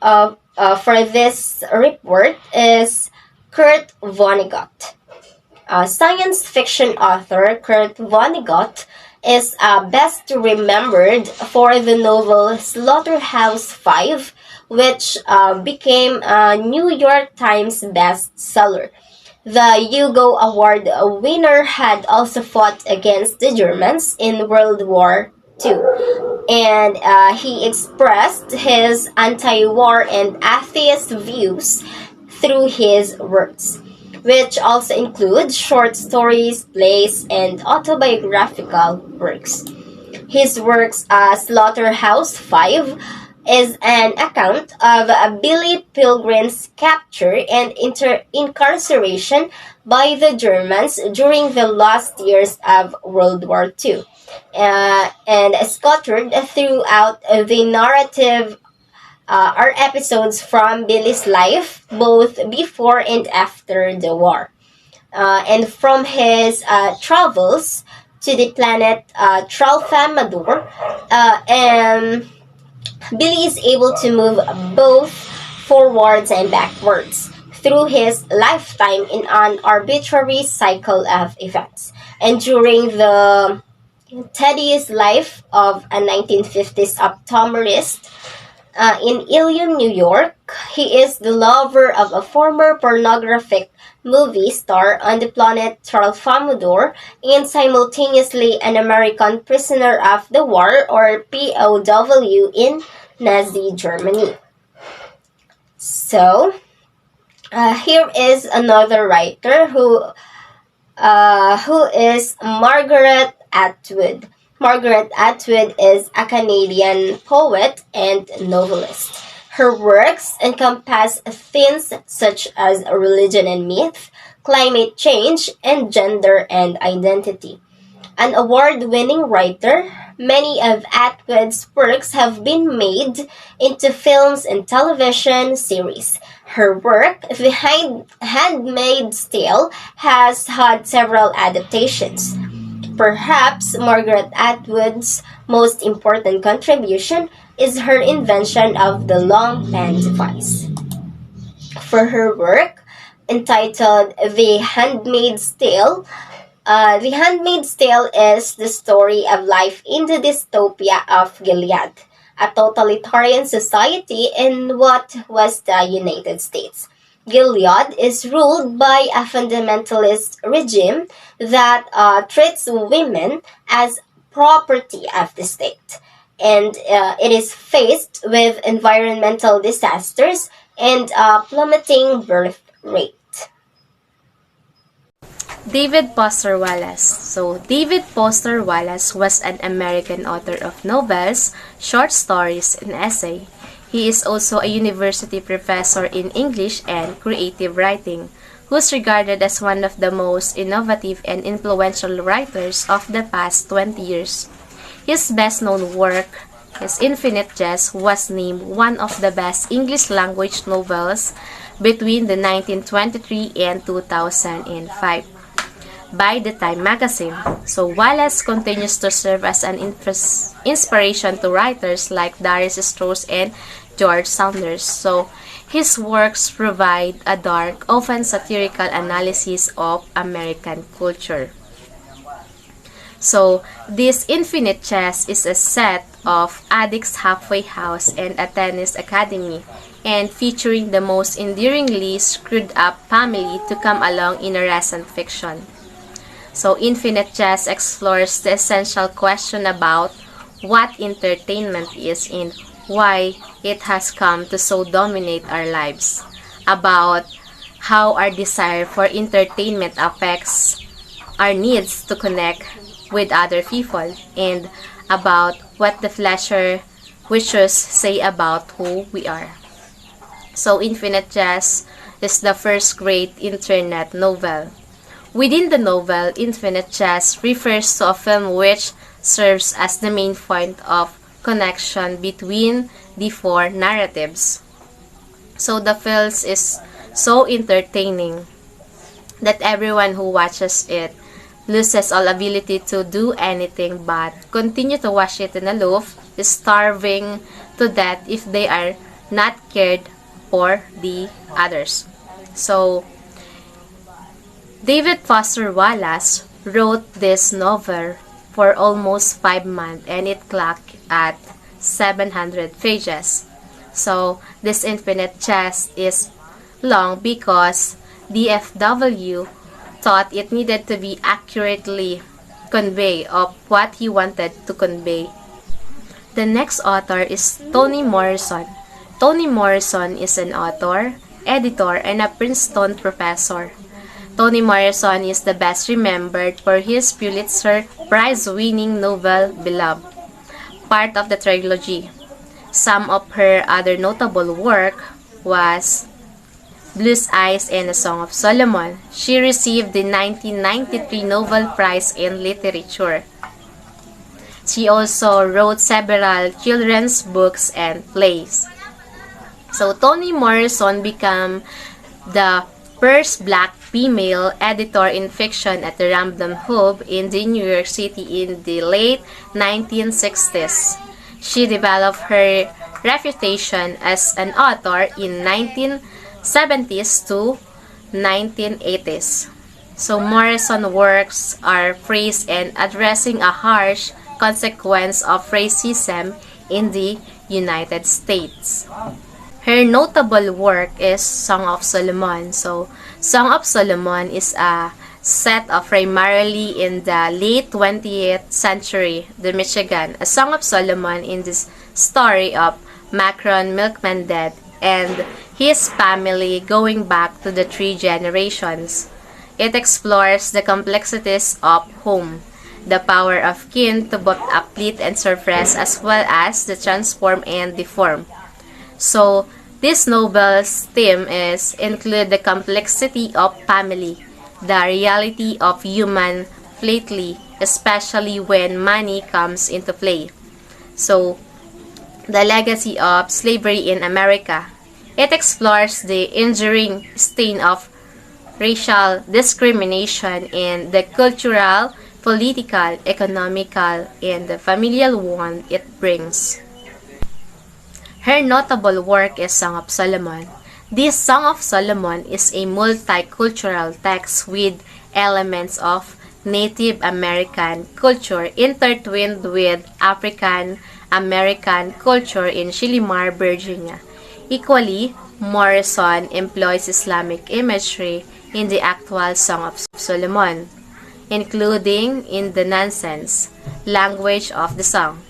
for this report is Kurt Vonnegut. Science fiction author Kurt Vonnegut is best remembered for the novel Slaughterhouse-Five, which became a New York Times bestseller. The Hugo Award winner had also fought against the Germans in World War II, and he expressed his anti-war and atheist views through his works, which also include short stories, plays, and autobiographical works. His works, Slaughterhouse-Five, is an account of Billy Pilgrim's capture and incarceration by the Germans during the last years of World War II, and scattered throughout the narrative are episodes from Billy's life, both before and after the war. And from his travels to the planet Tralfamadore, and Billy is able to move both forwards and backwards through his lifetime in an arbitrary cycle of events. And during the tedious life of a 1950s optometrist, in Ilium, New York, he is the lover of a former pornographic movie star on the planet Tralfamadore and simultaneously an American prisoner of the war or POW in Nazi Germany. So, here is another writer who is Margaret Atwood. Margaret Atwood is a Canadian poet and novelist. Her works encompass themes such as religion and myth, climate change, and gender and identity. An award winning writer, many of Atwood's works have been made into films and television series. Her work, The Handmaid's Tale, has had several adaptations. Perhaps Margaret Atwood's most important contribution is her invention of the long pen device. For her work, entitled The Handmaid's Tale is the story of life in the dystopia of Gilead, a totalitarian society in what was the United States. Gilead is ruled by a fundamentalist regime that treats women as property of the state. And it is faced with environmental disasters and plummeting birth rate. David Foster Wallace. So, David Foster Wallace was an American author of novels, short stories, and essay. He is also a university professor in English and creative writing, who is regarded as one of the most innovative and influential writers of the past 20 years. His best-known work, his Infinite Jest, was named one of the best English-language novels between the 1923 and 2005 by the Time magazine. So Wallace continues to serve as an inspiration to writers like Darius Strauss and George Saunders. So his works provide a dark, often satirical analysis of American culture. So this Infinite Jest is a set of Addicts Halfway House and a tennis academy, and featuring the most endearingly screwed up family to come along in a recent fiction. So Infinite Jest explores the essential question about what entertainment is and why it has come to so dominate our lives, about how our desire for entertainment affects our needs to connect with other people, and about what the pleasure wishes say about who we are. So Infinite Jest is the first great internet novel. Within the novel, Infinite Jest refers to a film which serves as the main point of connection between the four narratives. So the film is so entertaining that everyone who watches it loses all ability to do anything but continue to watch it in aloof, starving to death if they are not cared for the others. So David Foster Wallace wrote this novel for almost 5 months, and it clocked at 700 pages. So this Infinite Jest is long because DFW thought it needed to be accurately convey of what he wanted to convey. The next author is Toni Morrison. Toni Morrison is an author, editor, and a Princeton professor. Toni Morrison is the best remembered for his Pulitzer Prize-winning novel Beloved, part of the trilogy. Some of her other notable work was Blue Eyes and A Song of Solomon. She received the 1993 Nobel Prize in Literature. She also wrote several children's books and plays. So Toni Morrison became the first black female editor in fiction at the Random House in New York City in the late 1960s. She developed her reputation as an author in 1970s to 1980s. So Morrison works are phrased and addressing a harsh consequence of racism in the United States. Her notable work is Song of Solomon. So Song of Solomon is a set of primarily in the late 20th century, the Michigan. A Song of Solomon in this story of Macron Milkman Dead and his family going back to the 3 generations. It explores the complexities of home, the power of kin to both uplift and suppress as well as to transform and deform. So, this novel's theme is include the complexity of family, the reality of human flatly, especially when money comes into play. So, the legacy of slavery in America. It explores the enduring stain of racial discrimination and the cultural, political, economical, and the familial wound it brings. Her notable work is Song of Solomon. This Song of Solomon is a multicultural text with elements of Native American culture intertwined with African American culture in Shalimar, Virginia. Equally, Morrison employs Islamic imagery in the actual Song of Solomon, including in the nonsense language of the song.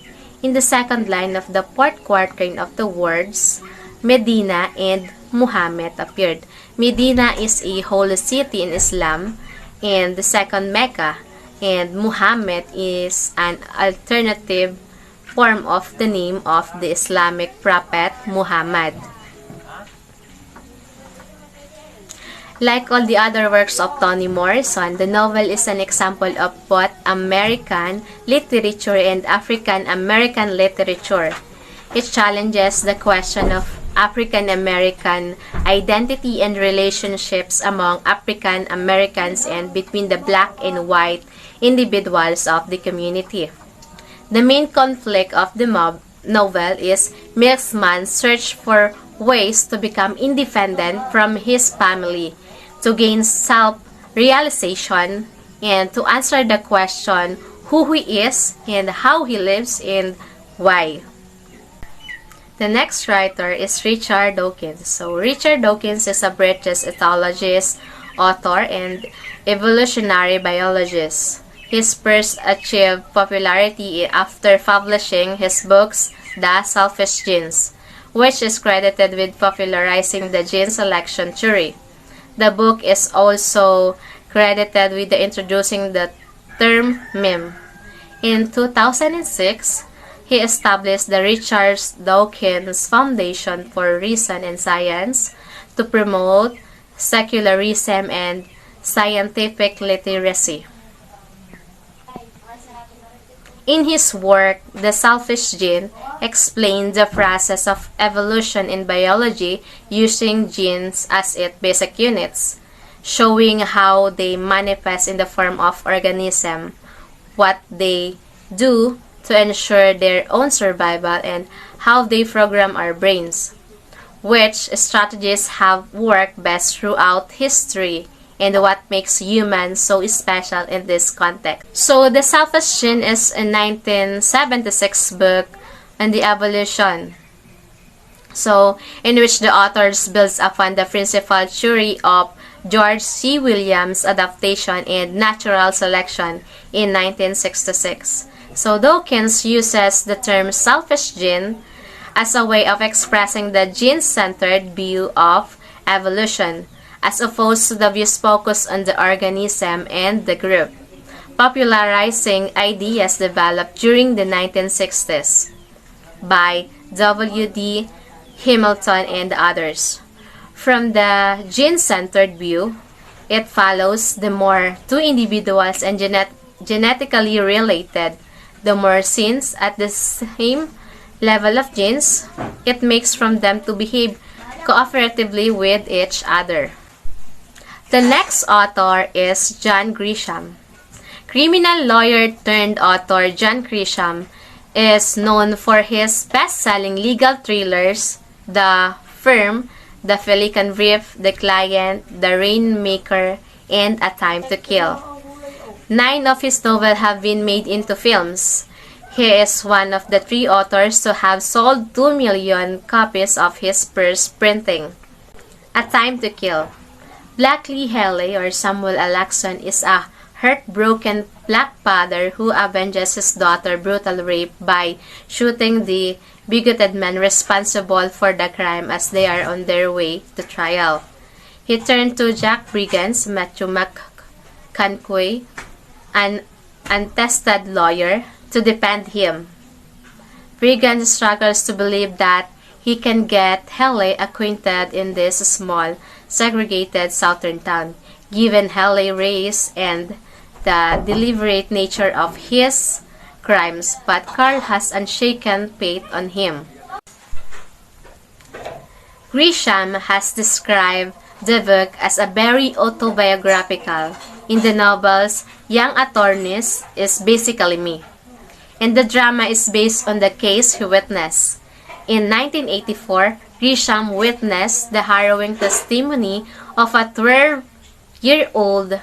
In the second line of the fourth quatrain of the words, Medina and Muhammad appeared. Medina is a holy city in Islam, and the second Mecca, and Muhammad is an alternative form of the name of the Islamic prophet Muhammad. Like all the other works of Toni Morrison, the novel is an example of both American literature and African American literature. It challenges the question of African American identity and relationships among African Americans and between the black and white individuals of the community. The main conflict of the novel is Milkman's search for ways to become independent from his family, to gain self-realization, and to answer the question who he is and how he lives and why. The next writer is Richard Dawkins. So Richard Dawkins is a British ethologist, author, and evolutionary biologist. He first achieved popularity after publishing his books The Selfish Genes, which is credited with popularizing the gene selection theory. The book is also credited with introducing the term meme. In 2006, he established the Richard Dawkins Foundation for Reason and Science to promote secularism and scientific literacy. In his work, The Selfish Gene explained the process of evolution in biology using genes as its basic units, showing how they manifest in the form of organism, what they do to ensure their own survival, and how they program our brains, which strategies have worked best throughout history, and what makes humans so special in this context. So, The Selfish Gene is a 1976 book on the evolution. So, in which the authors builds upon the principal theory of George C. Williams' adaptation and natural selection in 1966. So, Dawkins uses the term selfish gene as a way of expressing the gene-centered view of evolution, as opposed to the views focused on the organism and the group, popularizing ideas developed during the 1960s by W.D. Hamilton and others. From the gene-centered view, it follows the more two individuals and genetically related, the more sins at the same level of genes, it makes from them to behave cooperatively with each other. The next author is John Grisham. Criminal lawyer turned author John Grisham is known for his best-selling legal thrillers, The Firm, The Pelican Brief, The Client, The Rainmaker, and A Time to Kill. 9 of his novels have been made into films. He is one of the 3 authors to have sold 2 million copies of his first printing. A Time to Kill. Blackley Haley, or Samuel L. Jackson, is a heartbroken black father who avenges his daughter's brutal rape by shooting the bigoted men responsible for the crime as they are on their way to trial. He turned to Jack Brigance, Matthew McConaughey, an untested lawyer to defend him. Regan struggles to believe that he can get Haley acquainted in this small, segregated southern town, given Haley's race and the deliberate nature of his crimes, but Carl has unshaken faith on him. Grisham has described the book as a very autobiographical. In the novels, Young Attorneys is basically me, and the drama is based on the case he witnessed. In 1984, Grisham witnessed the harrowing testimony of a 12-year-old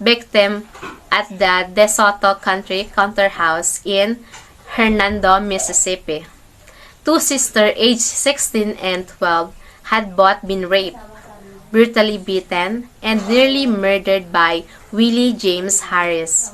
victim at the DeSoto Country Courthouse in Hernando, Mississippi. Two sisters aged 16 and 12 had both been raped, brutally beaten, and nearly murdered by Willie James Harris.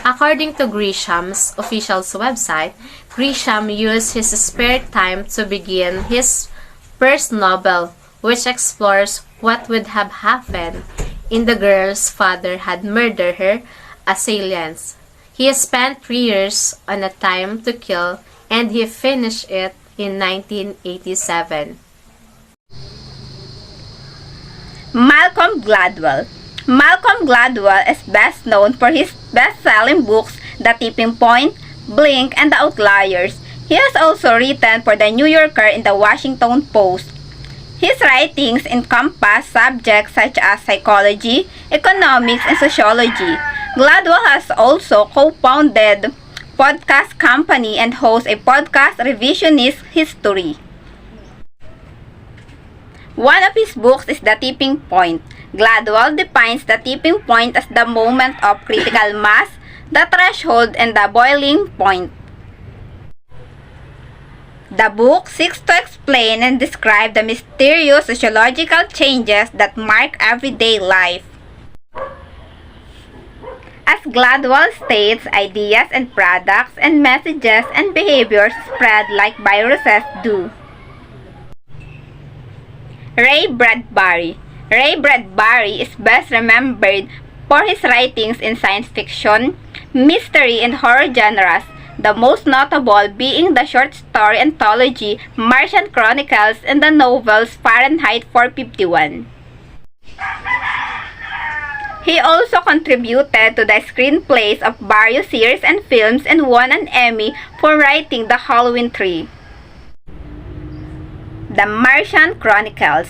According to Grisham's official website, Grisham used his spare time to begin his first novel, which explores what would have happened if the girl's father had murdered her assailants. He spent 3 years on A Time to Kill, and he finished it in 1987. Malcolm Gladwell. Malcolm Gladwell is best known for his best-selling books The Tipping Point, Blink, and The Outliers. He has also written for The New Yorker and The Washington Post. His writings encompass subjects such as psychology, economics, and sociology. Gladwell has also co-founded podcast company and hosts a podcast, Revisionist History. One of his books is The Tipping Point. Gladwell defines the tipping point as the moment of critical mass, the threshold, and the boiling point. The book seeks to explain and describe the mysterious sociological changes that mark everyday life. As Gladwell states, ideas and products and messages and behaviors spread like viruses do. Ray Bradbury. Ray Bradbury is best remembered for his writings in science fiction, mystery, and horror genres, the most notable being the short story anthology Martian Chronicles and the novels Fahrenheit 451. He also contributed to the screenplays of various series and films and won an Emmy for writing The Halloween Tree. The Martian Chronicles.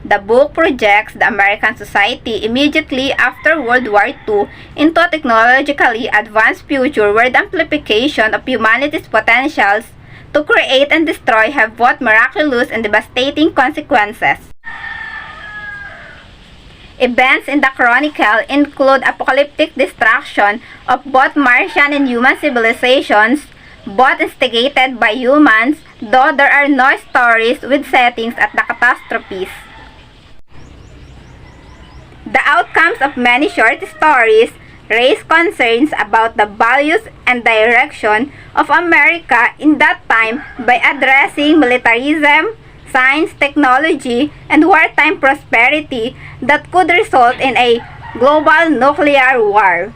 The book projects the American society immediately after World War II into a technologically advanced future where the amplification of humanity's potentials to create and destroy have both miraculous and devastating consequences. Events in the chronicle include apocalyptic destruction of both Martian and human civilizations, both instigated by humans, though there are no stories with settings at the catastrophes. The outcomes of many short stories raise concerns about the values and direction of America in that time by addressing militarism, science, technology, and wartime prosperity that could result in a global nuclear war.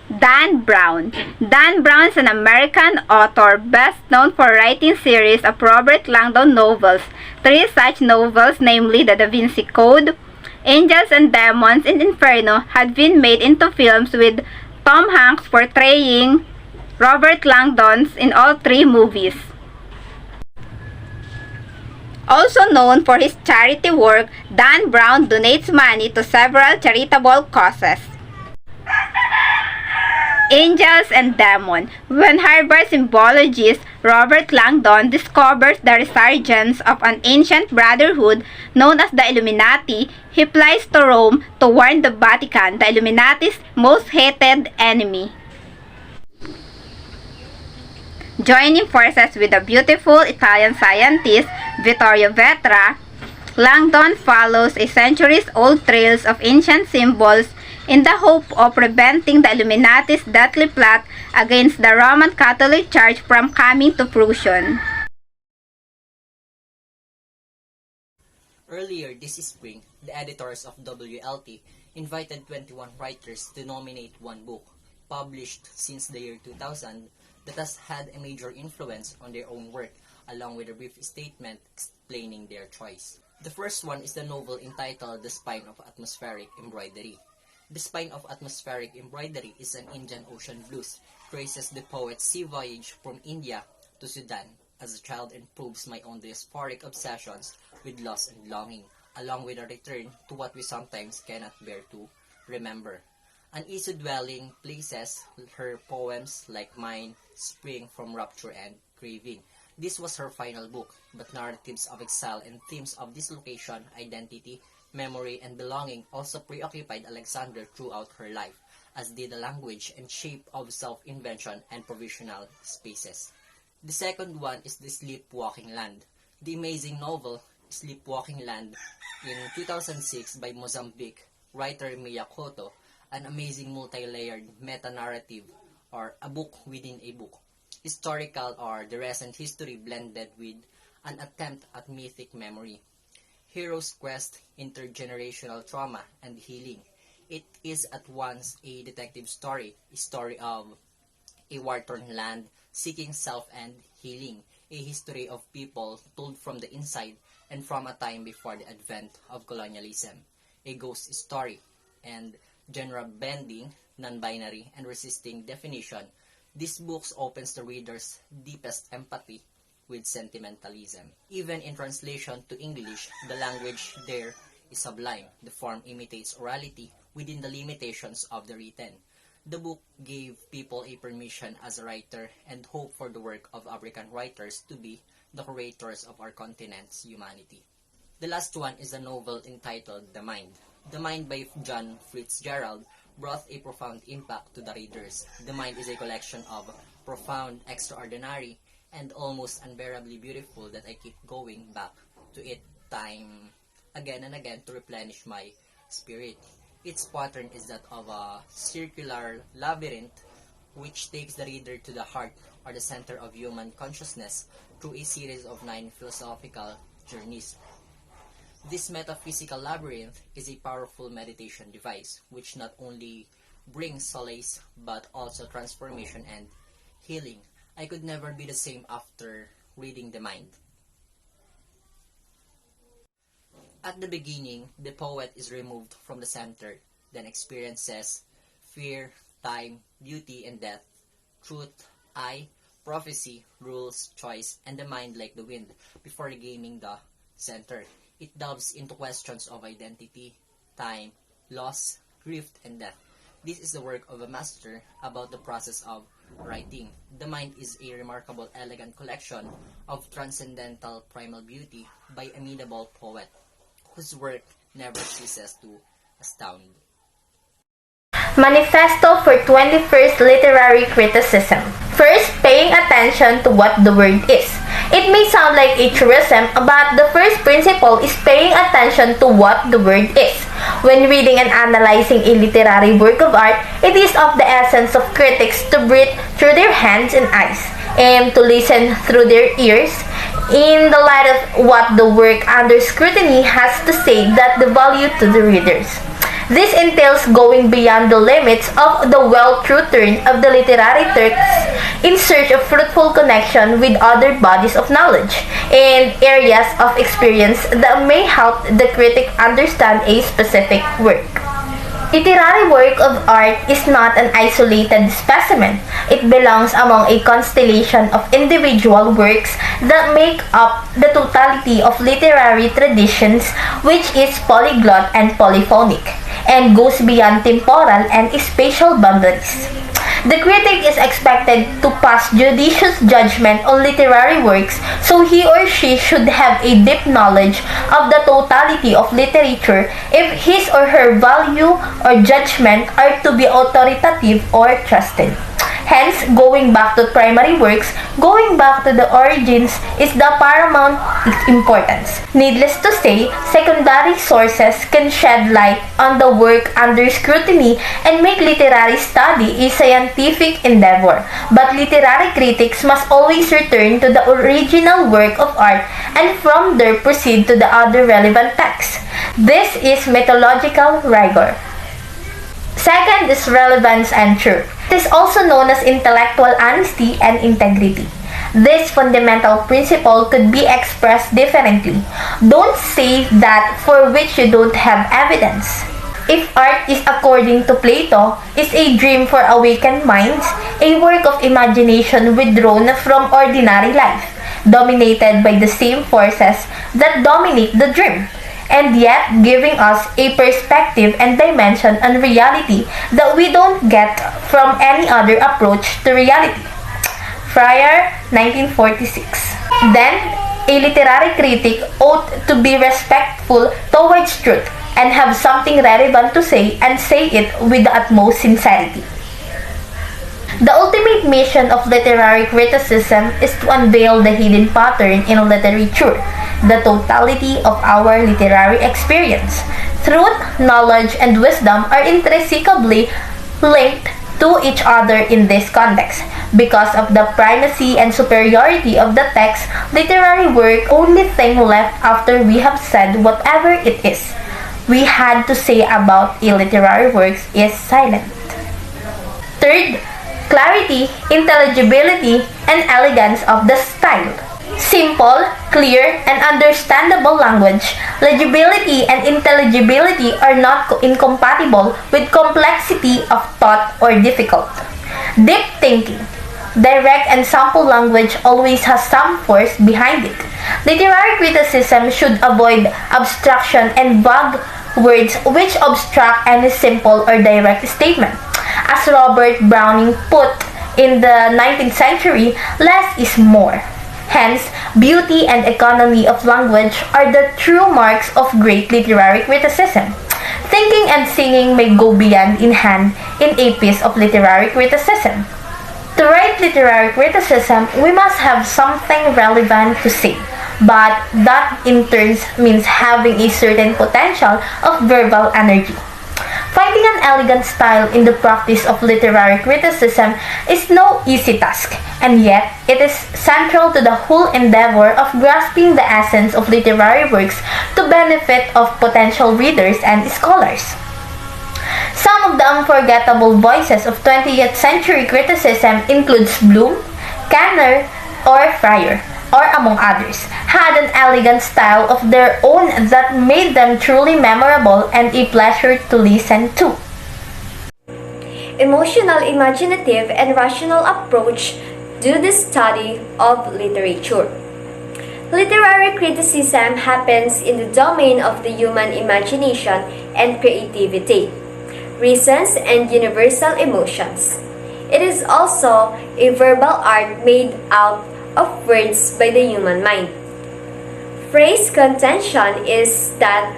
Dan Brown. Dan Brown is an American author best known for writing series of Robert Langdon novels. 3 such novels, namely The Da Vinci Code, Angels and Demons, and Inferno, had been made into films with Tom Hanks portraying Robert Langdon in all 3 movies. Also known for his charity work, Dan Brown donates money to several charitable causes. Angels and Demons. When Harvard symbologist Robert Langdon discovers the resurgence of an ancient brotherhood known as the Illuminati, he flies to Rome to warn the Vatican, the Illuminati's most hated enemy. Joining forces with the beautiful Italian scientist Vittorio Vetra, Langdon follows a centuries-old trails of ancient symbols in the hope of preventing the Illuminati's deadly plot against the Roman Catholic Church from coming to fruition. Earlier this spring, the editors of WLT invited 21 writers to nominate one book, published since the year 2000, that has had a major influence on their own work, along with a brief statement explaining their choice. The first one is the novel entitled The Spine of Atmospheric Embroidery. The Spine of Atmospheric Embroidery is an Indian Ocean blues, traces the poet's sea voyage from India to Sudan as a child and proves my own diasporic obsessions with loss and longing, along with a return to what we sometimes cannot bear to remember. Uneasy-dwelling places, her poems, like mine, spring from rapture and craving. This was her final book, but narratives of exile and themes of dislocation, identity, memory, and belonging also preoccupied Alexander throughout her life, as did the language and shape of self-invention and provisional spaces. The second one is The Sleepwalking Land. The amazing novel, Sleepwalking Land, in 2006 by Mozambique writer Mia Couto, an amazing multi-layered meta-narrative, or a book within a book. Historical or the recent history blended with an attempt at mythic memory. Hero's quest, intergenerational trauma, and healing. It is at once a detective story, a story of a war-torn land seeking self and healing, a history of people told from the inside and from a time before the advent of colonialism, a ghost story, and genre-bending, non-binary, and resisting definition. This book opens the reader's deepest empathy with sentimentalism. Even in translation to English, the language there is sublime. The form imitates orality within the limitations of the written. The book gave people a permission as a writer and hope for the work of African writers to be the curators of our continent's humanity. The last one is a novel entitled The Mind. The Mind by John Fitzgerald brought a profound impact to the readers. The Mind is a collection of profound, extraordinary, and almost unbearably beautiful that I keep going back to it time again and again to replenish my spirit. Its pattern is that of a circular labyrinth which takes the reader to the heart or the center of human consciousness through a series of 9 philosophical journeys. This metaphysical labyrinth is a powerful meditation device which not only brings solace but also transformation and healing. I could never be the same after reading The Mind. At the beginning, the poet is removed from the center, then experiences fear, time, beauty, and death, truth, I, prophecy, rules, choice, and the mind like the wind before regaining the center. It delves into questions of identity, time, loss, grief, and death. This is the work of a master about the process of writing. The Mind is a remarkable, elegant collection of transcendental primal beauty by a amenable poet, whose work never ceases to astound. Manifesto for 21st Literary Criticism. First, paying attention to what the word is. It may sound like a truism, but the first principle is paying attention to what the word is. When reading and analyzing a literary work of art, it is of the essence of critics to breathe through their hands and eyes, and to listen through their ears, in the light of what the work under scrutiny has to say that the value to the readers. This entails going beyond the limits of the well-true turn of the literary text in search of fruitful connection with other bodies of knowledge and areas of experience that may help the critic understand a specific work. Literary work of art is not an isolated specimen. It belongs among a constellation of individual works that make up the totality of literary traditions, which is polyglot and polyphonic, and goes beyond temporal and spatial boundaries. The critic is expected to pass judicious judgment on literary works, so he or she should have a deep knowledge of the totality of literature if his or her value or judgment are to be authoritative or trusted. Hence, going back to primary works, going back to the origins is the paramount importance. Needless to say, secondary sources can shed light on the work under scrutiny and make literary study a scientific endeavor. But literary critics must always return to the original work of art and from there proceed to the other relevant texts. This is methodological rigor. Second is relevance and truth. It is also known as intellectual honesty and integrity. This fundamental principle could be expressed differently. Don't say that for which you don't have evidence. If art is, according to Plato, is a dream for awakened minds, a work of imagination withdrawn from ordinary life, dominated by the same forces that dominate the dream, and yet giving us a perspective and dimension on reality that we don't get from any other approach to reality. Fryer, 1946. Then, a literary critic ought to be respectful towards truth and have something relevant to say and say it with the utmost sincerity. The ultimate mission of literary criticism is to unveil the hidden pattern in literature, the totality of our literary experience. Truth, knowledge, and wisdom are intrinsically linked to each other in this context. Because of the primacy and superiority of the text, literary work only thing left after we have said whatever it is we had to say about a literary works is silent. Third, clarity, intelligibility, and elegance of the style. Simple, clear, and understandable language, legibility and intelligibility are not incompatible with complexity of thought or difficult. Deep thinking, direct and sample language always has some force behind it. Literary criticism should avoid abstraction and vague words which obstruct any simple or direct statement. As Robert Browning put in the 19th century, less is more. Hence, beauty and economy of language are the true marks of great literary criticism. Thinking and singing may go hand in hand in a piece of literary criticism. To write literary criticism, we must have something relevant to say, but that in turn means having a certain potential of verbal energy. Finding an elegant style in the practice of literary criticism is no easy task, and yet it is central to the whole endeavor of grasping the essence of literary works to benefit of potential readers and scholars. Some of the unforgettable voices of 20th century criticism includes Bloom, Kanner, or Fryer, or among others, had an elegant style of their own that made them truly memorable and a pleasure to listen to. Emotional, imaginative, and rational approach to the study of literature. Literary criticism happens in the domain of the human imagination and creativity, reasons, and universal emotions. It is also a verbal art made out of words by the human mind. Frey's contention is that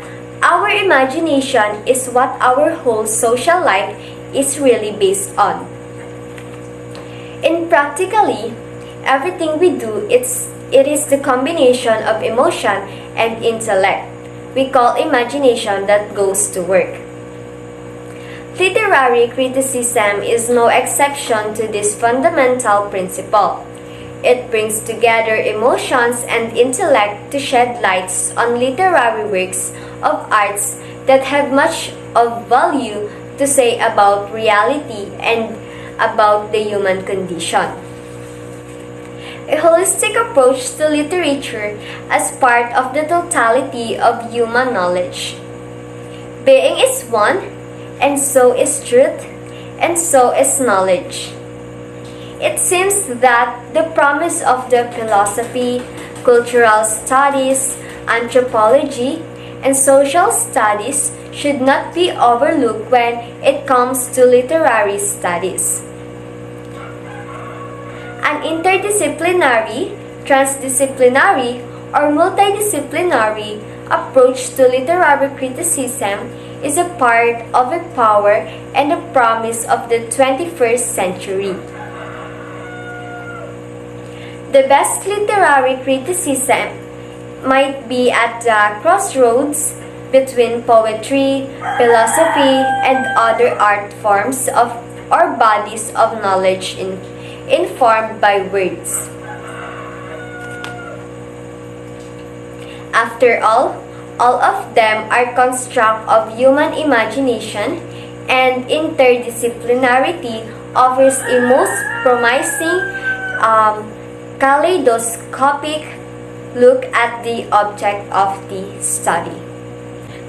our imagination is what our whole social life is really based on. In practically everything we do, it is the combination of emotion and intellect we call imagination that goes to work. Literary criticism is no exception to this fundamental principle. It brings together emotions and intellect to shed lights on literary works of arts that have much of value to say about reality and about the human condition. A holistic approach to literature as part of the totality of human knowledge. Being is one, and so is truth, and so is knowledge. It seems that the promise of the philosophy, cultural studies, anthropology, and social studies should not be overlooked when it comes to literary studies. An interdisciplinary, transdisciplinary, or multidisciplinary approach to literary criticism is a part of a power and a promise of the 21st century. The best literary criticism might be at the crossroads between poetry, philosophy, and other art forms of or bodies of knowledge informed by words. After all of them are construct of human imagination, and interdisciplinarity offers a most promising kaleidoscopic look at the object of the study.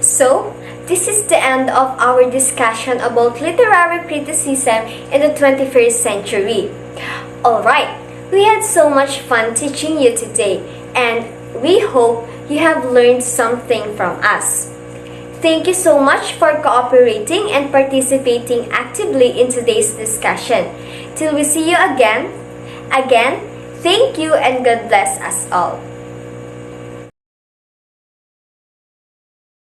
So, this is the end of our discussion about literary criticism in the 21st century. Alright, we had so much fun teaching you today, and we hope you have learned something from us. Thank you so much for cooperating and participating actively in today's discussion. Till we see you again, thank you and God bless us all.